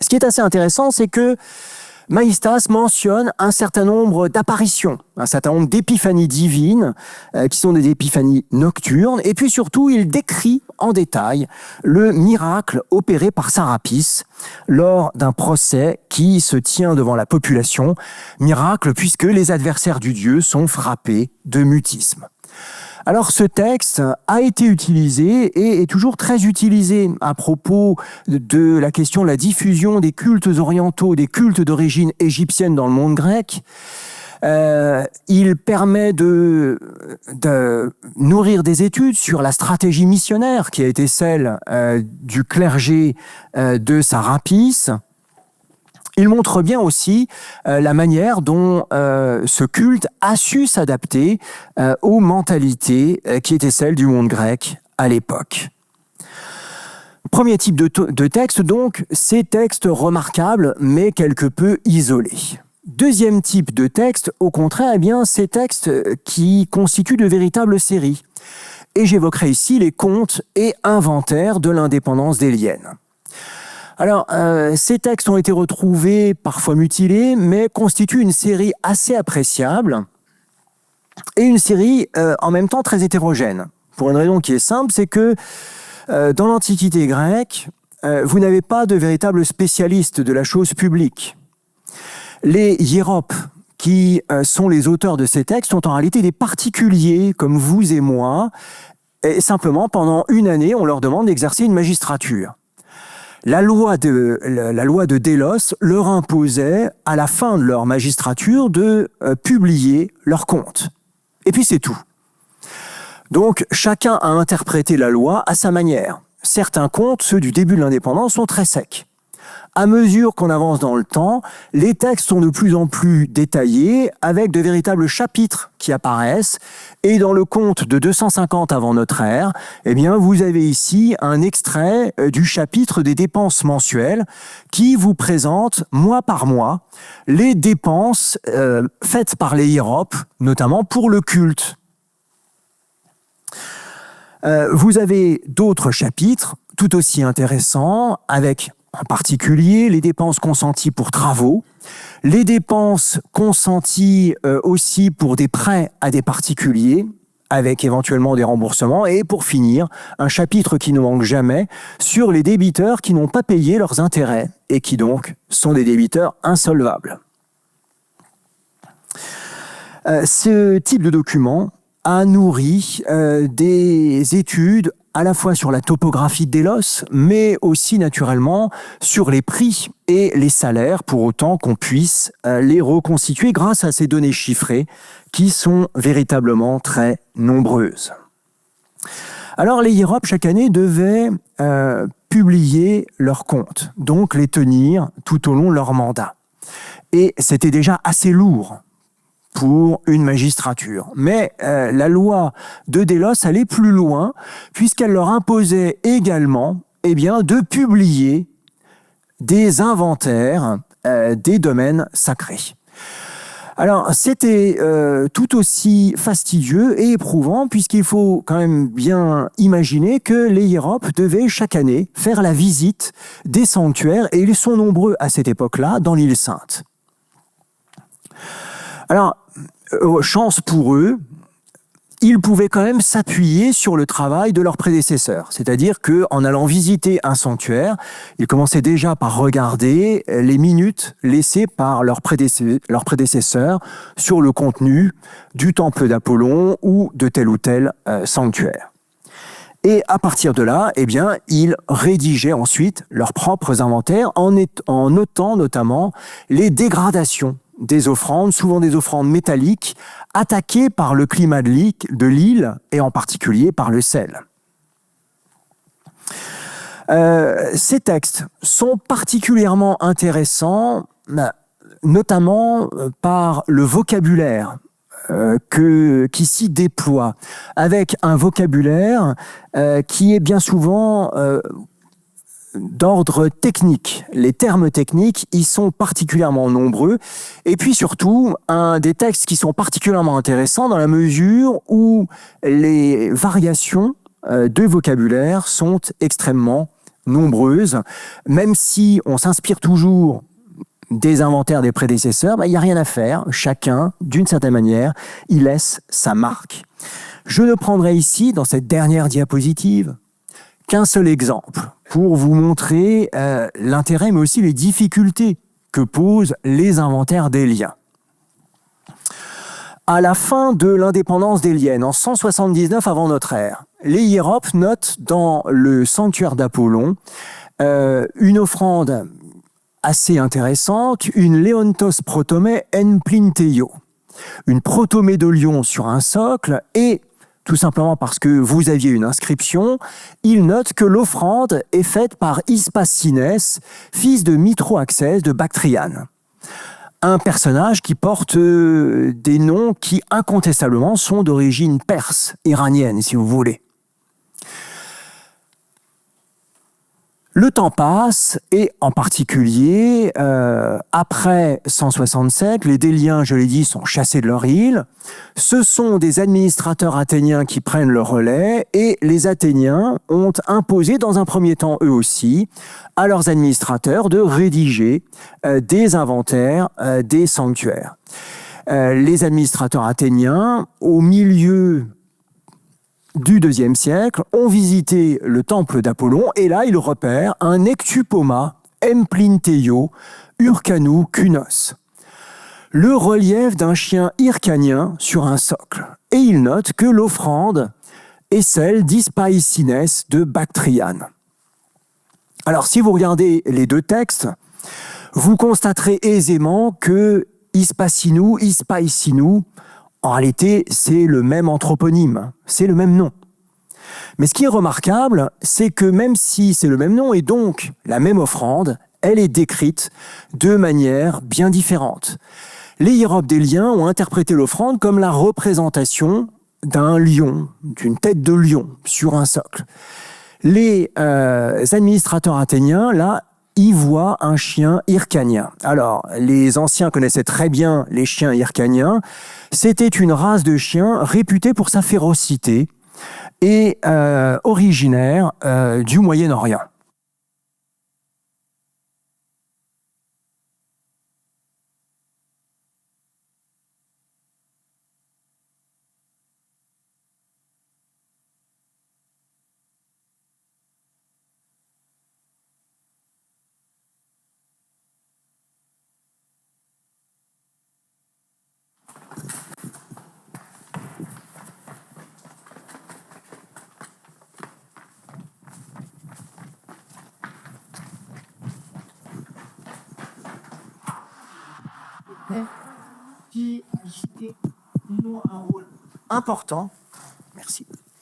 Ce qui est assez intéressant, c'est que Maïstas mentionne un certain nombre d'apparitions, un certain nombre d'épiphanies divines, qui sont des épiphanies nocturnes, et puis surtout, il décrit en détail le miracle opéré par Sarapis lors d'un procès qui se tient devant la population, miracle puisque les adversaires du dieu sont frappés de mutisme. Alors ce texte a été utilisé et est toujours très utilisé à propos de la question de la diffusion des cultes orientaux, des cultes d'origine égyptienne dans le monde grec. Il permet de nourrir des études sur la stratégie missionnaire qui a été celle du clergé de Sarapis. Il montre bien aussi la manière dont ce culte a su s'adapter aux mentalités qui étaient celles du monde grec à l'époque. Premier type de texte, donc, ces textes remarquables, mais quelque peu isolés. Deuxième type de texte, au contraire, eh bien, ces textes qui constituent de véritables séries. Et j'évoquerai ici les contes et inventaires de l'indépendance délienne. Alors, ces textes ont été retrouvés, parfois mutilés, mais constituent une série assez appréciable et une série en même temps très hétérogène. Pour une raison qui est simple, c'est que dans l'Antiquité grecque, vous n'avez pas de véritables spécialistes de la chose publique. Les hiéropes, qui sont les auteurs de ces textes, sont en réalité des particuliers comme vous et moi, et simplement pendant une année, on leur demande d'exercer une magistrature. La loi de Délos leur imposait, à la fin de leur magistrature, de publier leurs comptes. Et puis c'est tout. Donc chacun a interprété la loi à sa manière. Certains comptes, ceux du début de l'indépendance, sont très secs. À mesure qu'on avance dans le temps, les textes sont de plus en plus détaillés, avec de véritables chapitres qui apparaissent. Et dans le compte de 250 avant notre ère, eh bien, vous avez ici un extrait du chapitre des dépenses mensuelles qui vous présente, mois par mois, les dépenses faites par les hiéropes, notamment pour le culte. Vous avez d'autres chapitres tout aussi intéressants, avec en particulier les dépenses consenties pour travaux, les dépenses consenties aussi pour des prêts à des particuliers, avec éventuellement des remboursements, et pour finir, un chapitre qui ne manque jamais sur les débiteurs qui n'ont pas payé leurs intérêts et qui donc sont des débiteurs insolvables. Ce type de document a nourri des études à la fois sur la topographie de Délos, mais aussi naturellement sur les prix et les salaires, pour autant qu'on puisse les reconstituer grâce à ces données chiffrées qui sont véritablement très nombreuses. Alors les hiéropes, chaque année, devaient publier leurs comptes, donc les tenir tout au long de leur mandat. Et c'était déjà assez lourd pour une magistrature. Mais la loi de Délos allait plus loin, puisqu'elle leur imposait également de publier des inventaires des domaines sacrés. Alors, c'était tout aussi fastidieux et éprouvant, puisqu'il faut quand même bien imaginer que les hiéropes devaient chaque année faire la visite des sanctuaires, et ils sont nombreux à cette époque-là dans l'île Sainte. Alors, chance pour eux, ils pouvaient quand même s'appuyer sur le travail de leurs prédécesseurs. C'est-à-dire qu'en allant visiter un sanctuaire, ils commençaient déjà par regarder les minutes laissées par leurs prédécesseurs sur le contenu du temple d'Apollon ou de tel sanctuaire. Et à partir de là, eh bien, ils rédigeaient ensuite leurs propres inventaires en notant notamment les dégradations des offrandes, souvent des offrandes métalliques, attaquées par le climat de l'île et en particulier par le sel. Ces textes sont particulièrement intéressants, notamment par le vocabulaire qui s'y déploie, avec un vocabulaire qui est bien souvent d'ordre technique. Les termes techniques y sont particulièrement nombreux, et puis surtout des textes qui sont particulièrement intéressants dans la mesure où les variations de vocabulaire sont extrêmement nombreuses, même si on s'inspire toujours des inventaires des prédécesseurs, il n'y a rien à faire. Chacun, d'une certaine manière, y laisse sa marque. Je ne prendrai ici, dans cette dernière diapositive, qu'un seul exemple pour vous montrer l'intérêt, mais aussi les difficultés que posent les inventaires déliens. À la fin de l'indépendance délienne, en 179 avant notre ère, les hiéropes notent dans le sanctuaire d'Apollon une offrande assez intéressante, une Léontos protomé en plinteio, une protomée de lion sur un socle, et tout simplement parce que vous aviez une inscription, il note que l'offrande est faite par Hyspacines, fils de Mithroaxès de Bactriane. Un personnage qui porte des noms qui incontestablement sont d'origine perse, iranienne si vous voulez. Le temps passe et en particulier, après 167, les Déliens, je l'ai dit, sont chassés de leur île. Ce sont des administrateurs athéniens qui prennent le relais et les Athéniens ont imposé dans un premier temps eux aussi à leurs administrateurs de rédiger des inventaires des sanctuaires. Les administrateurs athéniens, au milieu du IIe siècle, ont visité le temple d'Apollon et là, ils repèrent un ectupoma emplinteio urcanu cunos, le relief d'un chien hircanien sur un socle. Et ils notent que l'offrande est celle d'Hyspacines de Bactriane. Alors, si vous regardez les deux textes, vous constaterez aisément que Hyspacinu, en réalité, c'est le même anthroponyme, c'est le même nom. Mais ce qui est remarquable, c'est que même si c'est le même nom et donc la même offrande, elle est décrite de manière bien différente. Les hiéropes déliens ont interprété l'offrande comme la représentation d'un lion, d'une tête de lion sur un socle. Les administrateurs athéniens, là, y voient un chien hircanien. Alors, les anciens connaissaient très bien les chiens hircaniens. C'était une race de chiens réputée pour sa férocité et originaire du Moyen-Orient.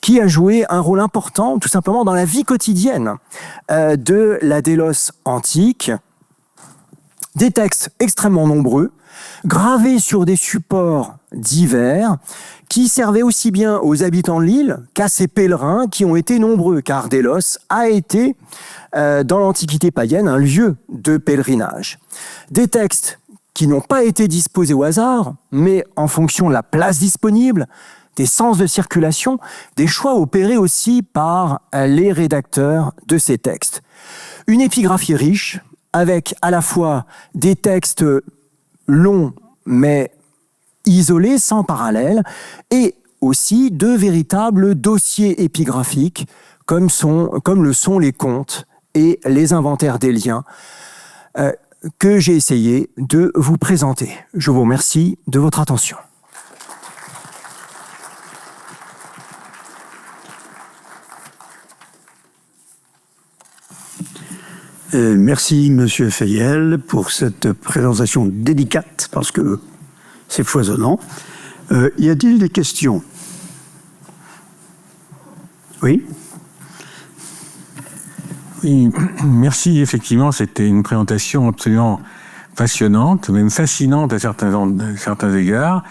Qui a joué un rôle important, tout simplement, dans la vie quotidienne de la Délos antique. Des textes extrêmement nombreux, gravés sur des supports divers, qui servaient aussi bien aux habitants de l'île qu'à ces pèlerins qui ont été nombreux, car Délos a été, dans l'Antiquité païenne, un lieu de pèlerinage. Des textes qui n'ont pas été disposés au hasard, mais en fonction de la place disponible, des sens de circulation, des choix opérés aussi par les rédacteurs de ces textes. Une épigraphie riche, avec à la fois des textes longs, mais isolés, sans parallèle, et aussi de véritables dossiers épigraphiques, comme le sont les contes et les inventaires des liens, que j'ai essayé de vous présenter. Je vous remercie de votre attention. Merci, Monsieur Fayel, pour cette présentation délicate, parce que c'est foisonnant. Y a-t-il des questions? Oui. Oui, merci. Effectivement, c'était une présentation absolument passionnante, même fascinante à certains égards.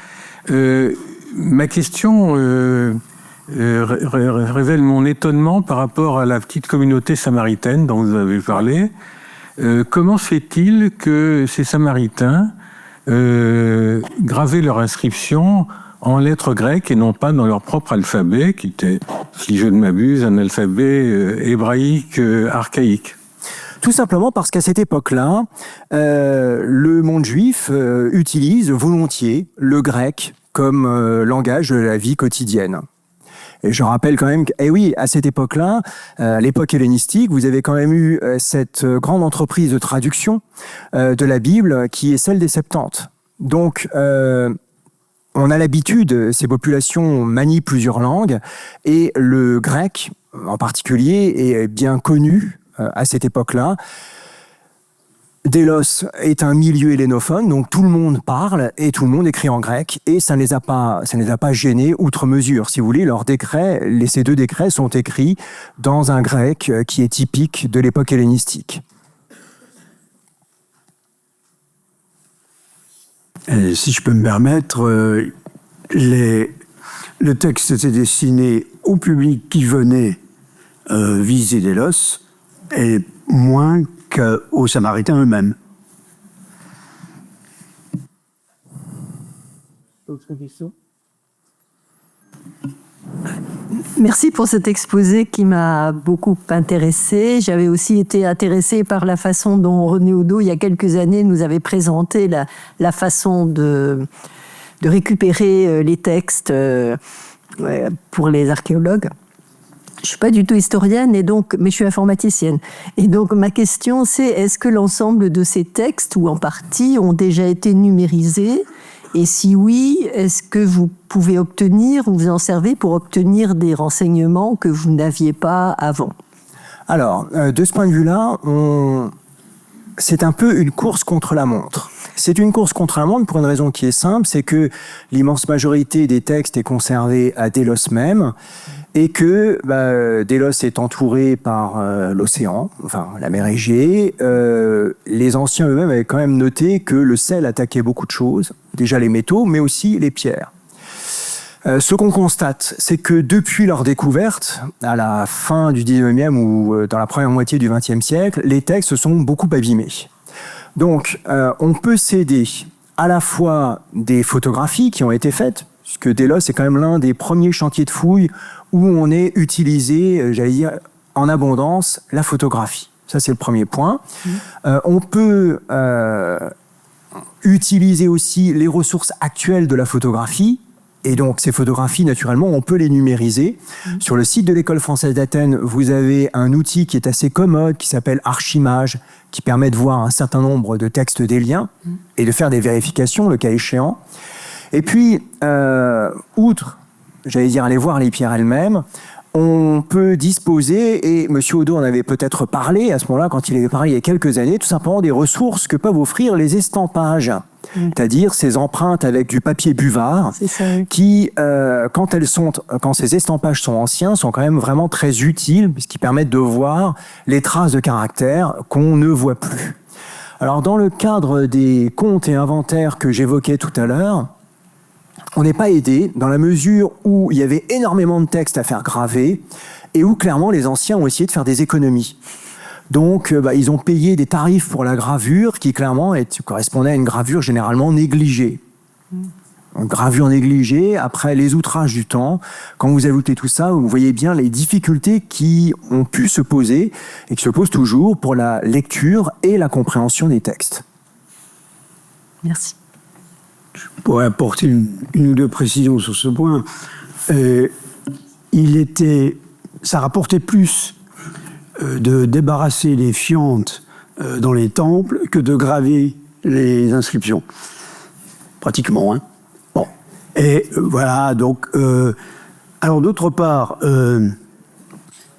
Ma question révèle mon étonnement par rapport à la petite communauté samaritaine dont vous avez parlé. Comment se fait-il que ces Samaritains gravaient leur inscription en lettres grecques et non pas dans leur propre alphabet, qui était, si je ne m'abuse, un alphabet hébraïque archaïque? Tout simplement parce qu'à cette époque-là, le monde juif utilise volontiers le grec comme langage de la vie quotidienne. Et je rappelle quand même à cette époque-là, à l'époque hellénistique, vous avez quand même eu cette grande entreprise de traduction de la Bible qui est celle des Septante. Donc, on a l'habitude, ces populations manient plusieurs langues, et le grec, en particulier, est bien connu à cette époque-là. Délos est un milieu hellénophone, donc tout le monde parle et tout le monde écrit en grec, et ça ne les a pas gênés outre mesure. Si vous voulez, leurs décrets, ces 2 décrets sont écrits dans un grec qui est typique de l'époque hellénistique. Et si je peux me permettre, le texte était destiné au public qui venait viser Délos, et moins qu'aux Samaritains eux-mêmes. D'autres questions? Merci pour cet exposé qui m'a beaucoup intéressée. J'avais aussi été intéressée par la façon dont René Oudot, il y a quelques années, nous avait présenté la façon de récupérer les textes pour les archéologues. Je ne suis pas du tout historienne, mais je suis informaticienne. Et donc, ma question, c'est est-ce que l'ensemble de ces textes, ou en partie, ont déjà été numérisés? Et si oui, est-ce que vous pouvez obtenir, ou vous en servez pour obtenir des renseignements que vous n'aviez pas avant? Alors, de ce point de vue-là, c'est un peu une course contre la montre. C'est une course contre la montre pour une raison qui est simple, c'est que l'immense majorité des textes est conservée à Délos même, et que Délos est entouré par l'océan, enfin la mer Égée. Les anciens eux-mêmes avaient quand même noté que le sel attaquait beaucoup de choses, déjà les métaux, mais aussi les pierres. Ce qu'on constate, c'est que depuis leur découverte, à la fin du 19e ou dans la première moitié du 20e siècle, les textes sont beaucoup abîmés. Donc, on peut céder à la fois des photographies qui ont été faites, puisque Délos est quand même l'un des premiers chantiers de fouilles où on est utilisé, j'allais dire, en abondance, la photographie. Ça, c'est le premier point. On peut utiliser aussi les ressources actuelles de la photographie. Et donc, ces photographies, naturellement, on peut les numériser. Sur le site de l'École française d'Athènes, vous avez un outil qui est assez commode, qui s'appelle Archimage, qui permet de voir un certain nombre de textes des liens et de faire des vérifications, le cas échéant. Et puis, outre, j'allais dire, aller voir les pierres elles-mêmes, on peut disposer, et M. Oudot en avait peut-être parlé à ce moment-là, quand il avait parlé il y a quelques années, tout simplement des ressources que peuvent offrir les estampages. C'est-à-dire ces empreintes avec du papier buvard qui, quand ces estampages sont anciens, sont quand même vraiment très utiles puisqu'ils permettent de voir les traces de caractère qu'on ne voit plus. Alors, dans le cadre des comptes et inventaires que j'évoquais tout à l'heure, on n'est pas aidé dans la mesure où il y avait énormément de textes à faire graver et où clairement les anciens ont essayé de faire des économies. Donc, ils ont payé des tarifs pour la gravure qui, clairement, correspondait à une gravure généralement négligée. Une gravure négligée, après les outrages du temps, quand vous ajoutez tout ça, vous voyez bien les difficultés qui ont pu se poser et qui se posent toujours pour la lecture et la compréhension des textes. Merci. Je pourrais apporter une ou deux précisions sur ce point. ça rapportait plus de débarrasser les fientes dans les temples que de graver les inscriptions. Pratiquement, hein. Bon. Et voilà, donc... alors, d'autre part,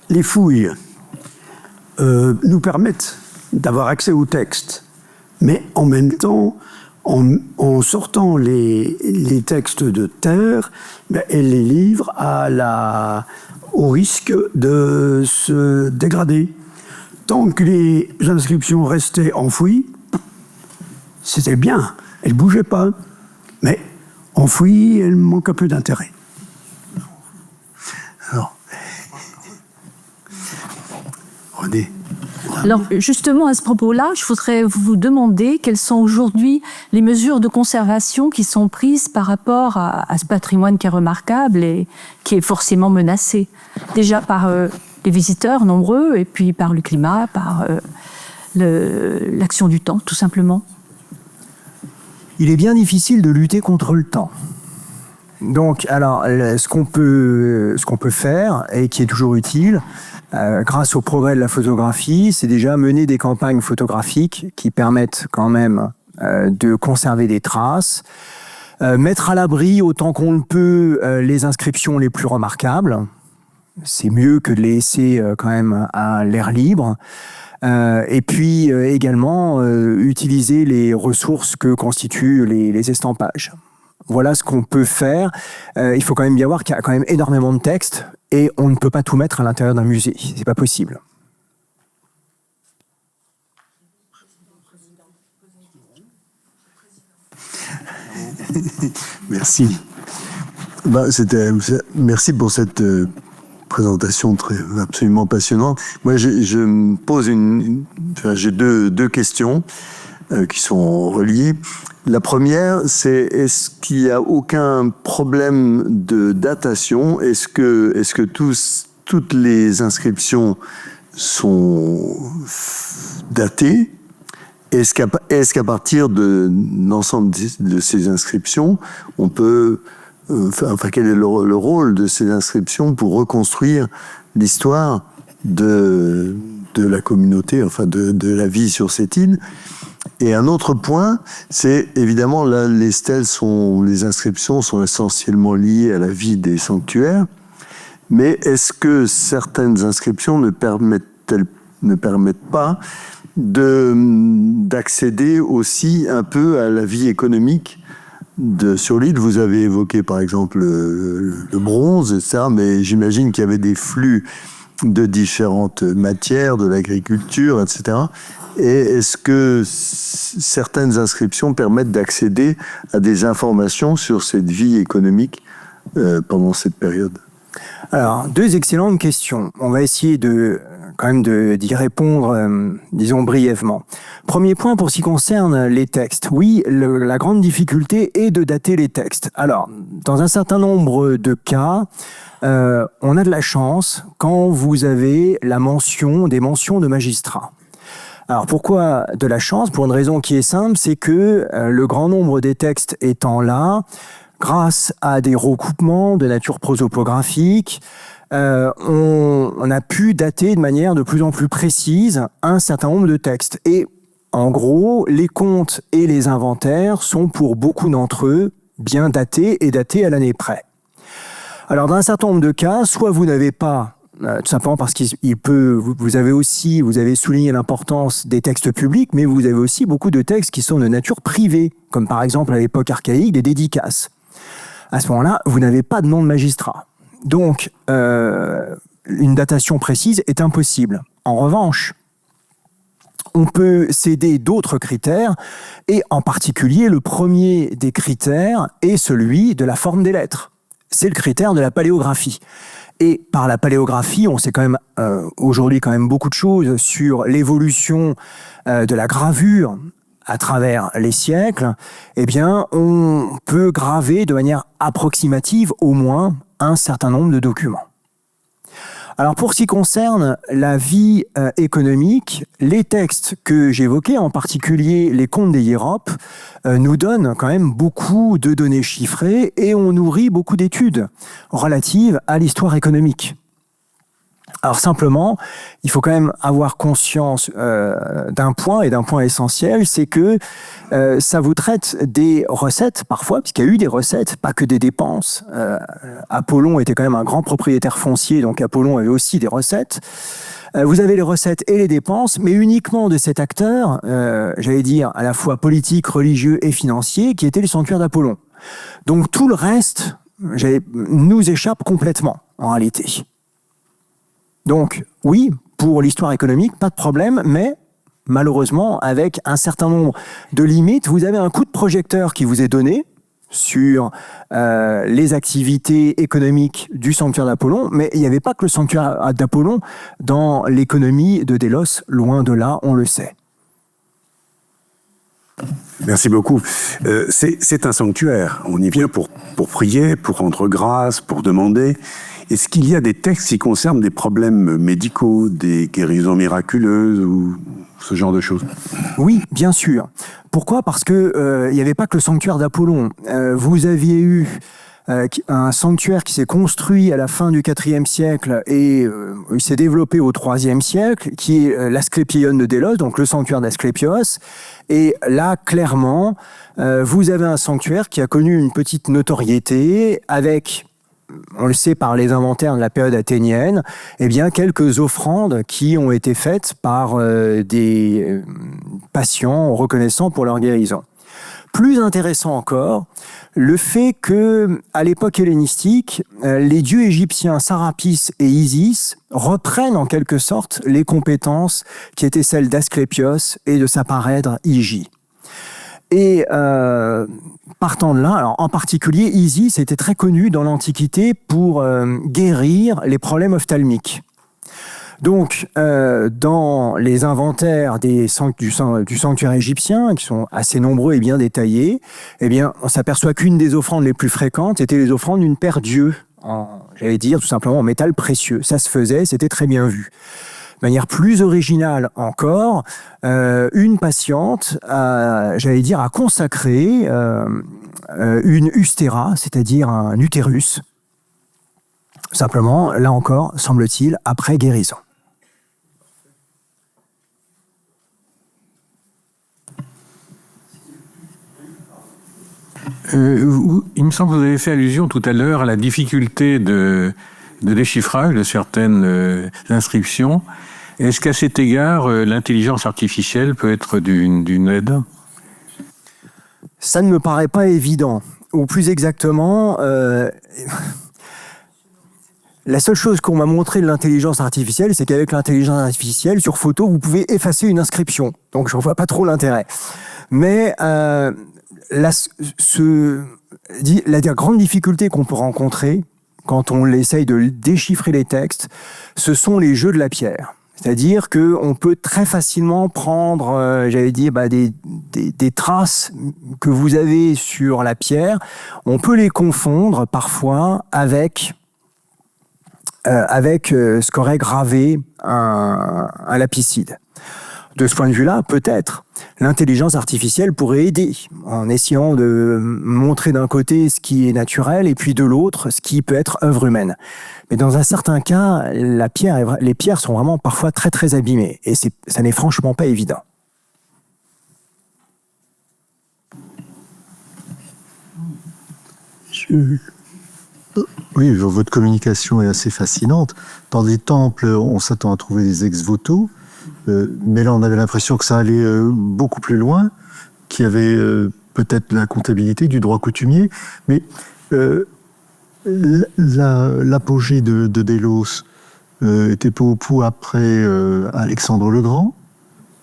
les fouilles nous permettent d'avoir accès au texte, mais en même temps, en sortant les textes de terre, elle les livre au risque de se dégrader. Tant que les inscriptions restaient enfouies, c'était bien, elles ne bougeaient pas. Mais enfouies, elles manquent un peu d'intérêt. Alors, René. Alors, justement, à ce propos-là, je voudrais vous demander quelles sont aujourd'hui les mesures de conservation qui sont prises par rapport à ce patrimoine qui est remarquable et qui est forcément menacé. Déjà par les visiteurs nombreux, et puis par le climat, par l'action du temps, tout simplement. Il est bien difficile de lutter contre le temps. Donc, alors, ce qu'on peut faire, et qui est toujours utile, grâce au progrès de la photographie, c'est déjà mener des campagnes photographiques qui permettent quand même de conserver des traces, mettre à l'abri autant qu'on le peut les inscriptions les plus remarquables. C'est mieux que de les laisser quand même à l'air libre. Et puis également utiliser les ressources que constituent les estampages. Voilà ce qu'on peut faire. Il faut quand même bien voir qu'il y a quand même énormément de textes et on ne peut pas tout mettre à l'intérieur d'un musée. C'est pas possible. Merci. Merci pour cette présentation absolument passionnante. Moi, je me pose j'ai deux questions qui sont reliées. La première, c'est est-ce qu'il n'y a aucun problème de datation? Est-ce que toutes les inscriptions sont datées? Est-ce qu'à partir de l'ensemble de ces inscriptions, on peut... quel est le rôle de ces inscriptions pour reconstruire l'histoire de la communauté, de la vie sur cette île? Et un autre point, c'est évidemment là, les inscriptions sont essentiellement liées à la vie des sanctuaires, mais est-ce que certaines inscriptions ne permettent pas d'accéder aussi un peu à la vie économique sur l'île? Vous avez évoqué par exemple le bronze, etc., mais j'imagine qu'il y avait des flux de différentes matières, de l'agriculture, etc. Et est-ce que certaines inscriptions permettent d'accéder à des informations sur cette vie économique pendant cette période? Alors, deux excellentes questions. On va essayer d'y répondre, disons, brièvement. Premier point pour ce qui concerne les textes. Oui, la grande difficulté est de dater les textes. Alors, dans un certain nombre de cas, on a de la chance quand vous avez des mentions de magistrats. Alors, pourquoi de la chance? Pour une raison qui est simple, c'est que le grand nombre des textes étant là, grâce à des recoupements de nature prosopographique, on a pu dater de manière de plus en plus précise un certain nombre de textes. Et en gros, les comptes et les inventaires sont pour beaucoup d'entre eux bien datés et datés à l'année près. Alors dans un certain nombre de cas, soit vous n'avez pas, tout simplement parce vous avez souligné l'importance des textes publics, mais vous avez aussi beaucoup de textes qui sont de nature privée, comme par exemple à l'époque archaïque des dédicaces. À ce moment-là, vous n'avez pas de nom de magistrat. Donc, une datation précise est impossible. En revanche, on peut céder d'autres critères, et en particulier, le premier des critères est celui de la forme des lettres. C'est le critère de la paléographie. Et par la paléographie, on sait quand même aujourd'hui quand même beaucoup de choses sur l'évolution de la gravure à travers les siècles. Eh bien, on peut graver de manière approximative au moins un certain nombre de documents. Alors pour ce qui concerne la vie économique, les textes que j'évoquais, en particulier les contes des hiéropes, nous donnent quand même beaucoup de données chiffrées et on nourrit beaucoup d'études relatives à l'histoire économique. Alors simplement, il faut quand même avoir conscience d'un point, et d'un point essentiel, c'est que ça vous traite des recettes parfois, puisqu'il y a eu des recettes, pas que des dépenses. Apollon était quand même un grand propriétaire foncier, donc Apollon avait aussi des recettes. Vous avez les recettes et les dépenses, mais uniquement de cet acteur, j'allais dire à la fois politique, religieux et financier, qui était le sanctuaire d'Apollon. Donc tout le reste nous échappe complètement, en réalité. Donc, oui, pour l'histoire économique, pas de problème, mais malheureusement, avec un certain nombre de limites, vous avez un coup de projecteur qui vous est donné sur les activités économiques du sanctuaire d'Apollon, mais il n'y avait pas que le sanctuaire d'Apollon dans l'économie de Délos, loin de là, on le sait. Merci beaucoup. C'est un sanctuaire. On y vient pour prier, pour rendre grâce, pour demander. Est-ce qu'il y a des textes qui concernent des problèmes médicaux, des guérisons miraculeuses ou ce genre de choses? Oui, bien sûr. Pourquoi? Parce que il n'y avait pas que le sanctuaire d'Apollon. Vous aviez eu un sanctuaire qui s'est construit à la fin du IVe siècle et il s'est développé au IIIe siècle, qui est l'Asclépieion de Délos, donc le sanctuaire d'Asclépios. Et là, clairement, vous avez un sanctuaire qui a connu une petite notoriété avec, on le sait par les inventaires de la période athénienne, eh bien quelques offrandes qui ont été faites par des patients reconnaissants pour leur guérison. Plus intéressant encore, le fait que, à l'époque hellénistique, les dieux égyptiens Sarapis et Isis reprennent en quelque sorte les compétences qui étaient celles d'Asclépios et de sa parèdre Hygie. Et partant de là, alors en particulier, Isis était très connue dans l'Antiquité pour guérir les problèmes ophtalmiques. Donc, dans les inventaires du sanctuaire égyptien, qui sont assez nombreux et bien détaillés, eh bien, on s'aperçoit qu'une des offrandes les plus fréquentes était les offrandes d'une paire d'yeux, j'allais dire tout simplement en métal précieux. Ça se faisait, c'était très bien vu. De manière plus originale encore, une patiente a consacré une ustera, c'est-à-dire un utérus, simplement, là encore, semble-t-il, après guérison. Il me semble que vous avez fait allusion tout à l'heure à la difficulté de déchiffrage de certaines inscriptions. Est-ce qu'à cet égard, l'intelligence artificielle peut être d'une aide? Ça ne me paraît pas évident. Ou plus exactement, la seule chose qu'on m'a montré de l'intelligence artificielle, c'est qu'avec l'intelligence artificielle, sur photo, vous pouvez effacer une inscription. Donc je ne vois pas trop l'intérêt. Mais la grande difficulté qu'on peut rencontrer quand on essaye de déchiffrer les textes, ce sont les jeux de la pierre. C'est-à-dire qu'on peut très facilement prendre, des traces que vous avez sur la pierre, on peut les confondre parfois avec ce qu'aurait gravé un lapicide. De ce point de vue-là, peut-être, l'intelligence artificielle pourrait aider en essayant de montrer d'un côté ce qui est naturel et puis de l'autre ce qui peut être œuvre humaine. Mais dans un certain cas, les pierres sont vraiment parfois très très abîmées et ça n'est franchement pas évident. Oui, votre communication est assez fascinante. Dans des temples, on s'attend à trouver des ex-voto. Mais là, on avait l'impression que ça allait beaucoup plus loin, qu'il y avait peut-être la comptabilité du droit coutumier. Mais l'apogée de Délos était peu ou prou après Alexandre le Grand.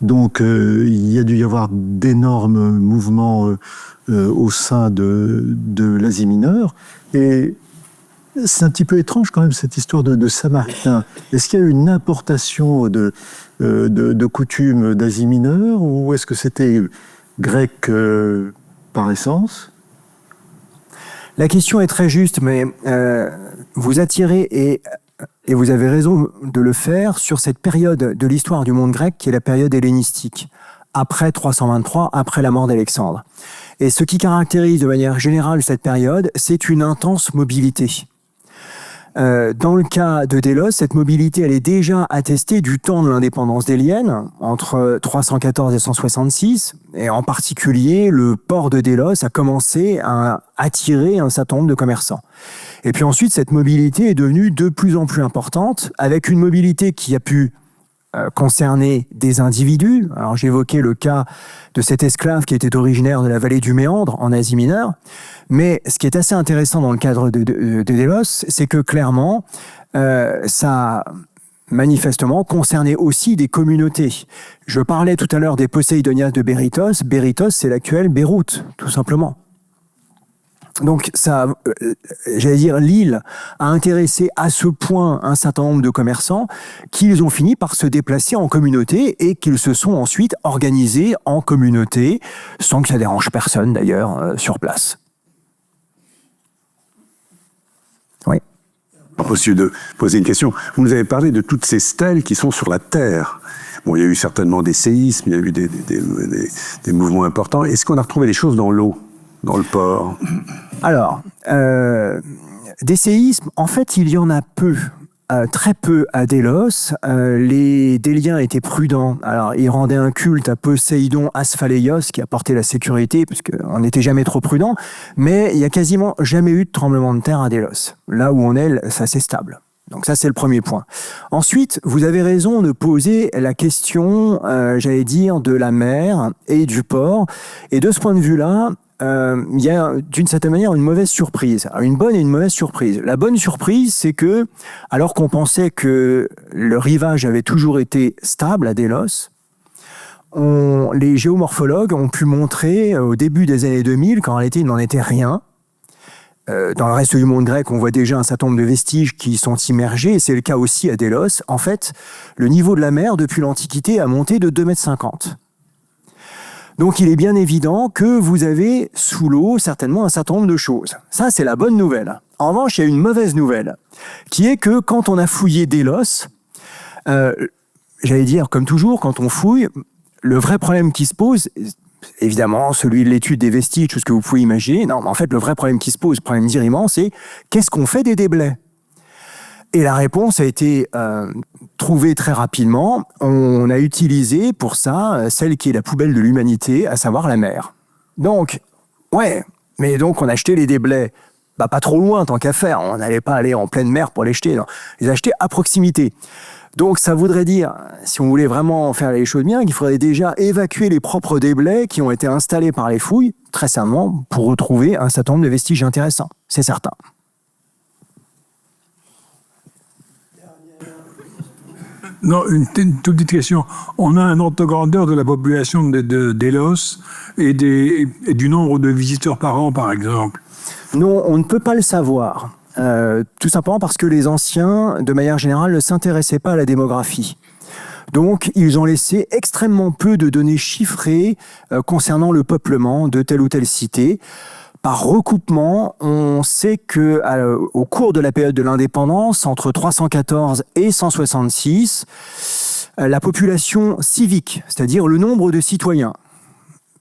Donc, il y a dû y avoir d'énormes mouvements au sein de l'Asie mineure. Et c'est un petit peu étrange quand même, cette histoire de Samaritains. Est-ce qu'il y a eu une importation de coutumes d'Asie mineure, ou est-ce que c'était grec par essence? La question est très juste, mais vous attirez, et et vous avez raison de le faire, sur cette période de l'histoire du monde grec qui est la période hellénistique, après 323, après la mort d'Alexandre. Et ce qui caractérise de manière générale cette période, c'est une intense mobilité. Dans le cas de Délos, cette mobilité, elle est déjà attestée du temps de l'indépendance délienne, entre 314 et 166, et en particulier, le port de Délos a commencé à attirer un certain nombre de commerçants. Et puis ensuite, cette mobilité est devenue de plus en plus importante, avec une mobilité qui a pu concerner des individus. Alors j'évoquais le cas de cet esclave qui était originaire de la vallée du Méandre en Asie mineure, mais ce qui est assez intéressant dans le cadre de Délos, c'est que clairement, ça manifestement concernait aussi des communautés. Je parlais tout à l'heure des Poséidonias de Bérytos. Bérytos, c'est l'actuel Beyrouth, tout simplement. Donc ça, j'allais dire, l'île a intéressé à ce point un certain nombre de commerçants qu'ils ont fini par se déplacer en communauté et qu'ils se sont ensuite organisés en communauté, sans que ça dérange personne d'ailleurs sur place. Oui. Possible de poser une question. Vous nous avez parlé de toutes ces stèles qui sont sur la Terre. Bon, il y a eu certainement des séismes, il y a eu des mouvements importants. Est-ce qu'on a retrouvé des choses dans l'eau, dans le port? Alors, des séismes, en fait, il y en a peu. Très peu à Délos. Les Déliens étaient prudents. Alors, ils rendaient un culte à Poséidon Asphaléios, qui apportait la sécurité, parce qu'on n'était jamais trop prudent. Mais il n'y a quasiment jamais eu de tremblement de terre à Délos. Là où on est, c'est assez stable. Donc ça, c'est le premier point. Ensuite, vous avez raison de poser la question, j'allais dire, de la mer et du port. Et de ce point de vue-là, il y a d'une certaine manière une mauvaise surprise. Alors, une bonne et une mauvaise surprise. La bonne surprise, c'est que, alors qu'on pensait que le rivage avait toujours été stable à Délos, les géomorphologues ont pu montrer au début des années 2000 qu'en réalité il n'en était rien. Dans le reste du monde grec, on voit déjà un certain nombre de vestiges qui sont immergés, et c'est le cas aussi à Délos. En fait, le niveau de la mer, depuis l'Antiquité, a monté de 2,50 m. Donc il est bien évident que vous avez sous l'eau certainement un certain nombre de choses. Ça, c'est la bonne nouvelle. En revanche, il y a une mauvaise nouvelle, qui est que quand on a fouillé Délos, j'allais dire, comme toujours, quand on fouille, le vrai problème qui se pose, évidemment, celui de l'étude des vestiges, tout ce que vous pouvez imaginer, non, mais en fait, le vrai problème qui se pose, le problème diriment, c'est qu'est-ce qu'on fait des déblais ? Et la réponse a été trouvée très rapidement. On a utilisé pour ça celle qui est la poubelle de l'humanité, à savoir la mer. Donc, ouais, mais donc on a acheté les déblais, pas trop loin tant qu'à faire. On n'allait pas aller en pleine mer pour les jeter, non. Les acheter à proximité. Donc ça voudrait dire, si on voulait vraiment faire les choses bien, qu'il faudrait déjà évacuer les propres déblais qui ont été installés par les fouilles, très certainement, pour retrouver un certain nombre de vestiges intéressants. C'est certain. Non, une toute petite question. On a un ordre de grandeur de la population de Délos et du nombre de visiteurs par an, par exemple? Non, on ne peut pas le savoir. Tout simplement parce que les anciens, de manière générale, ne s'intéressaient pas à la démographie. Donc, ils ont laissé extrêmement peu de données chiffrées concernant le peuplement de telle ou telle cité. Par recoupement, on sait que au cours de la période de l'indépendance, entre 314 et 166, la population civique, c'est-à-dire le nombre de citoyens,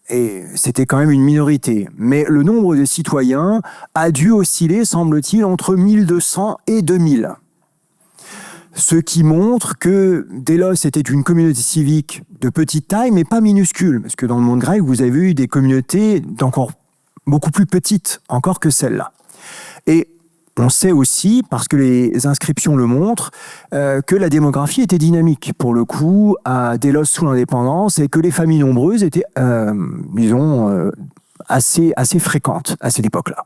et c'était quand même une minorité, mais le nombre de citoyens a dû osciller, semble-t-il, entre 1200 et 2000. Ce qui montre que Délos était une communauté civique de petite taille, mais pas minuscule, parce que dans le monde grec, vous avez eu des communautés d'encore beaucoup plus petites encore que celle-là. Et on sait aussi, parce que les inscriptions le montrent, que la démographie était dynamique, pour le coup, à Délos sous l'indépendance, et que les familles nombreuses étaient, assez fréquentes à cette époque-là.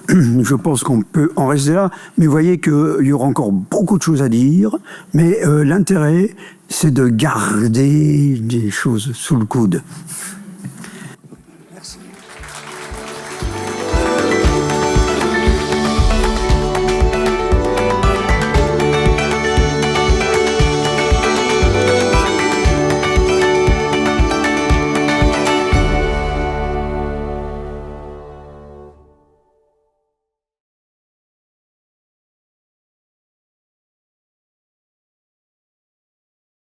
Je pense qu'on peut en rester là, mais vous voyez qu'il y aura encore beaucoup de choses à dire, mais l'intérêt, c'est de garder des choses sous le coude.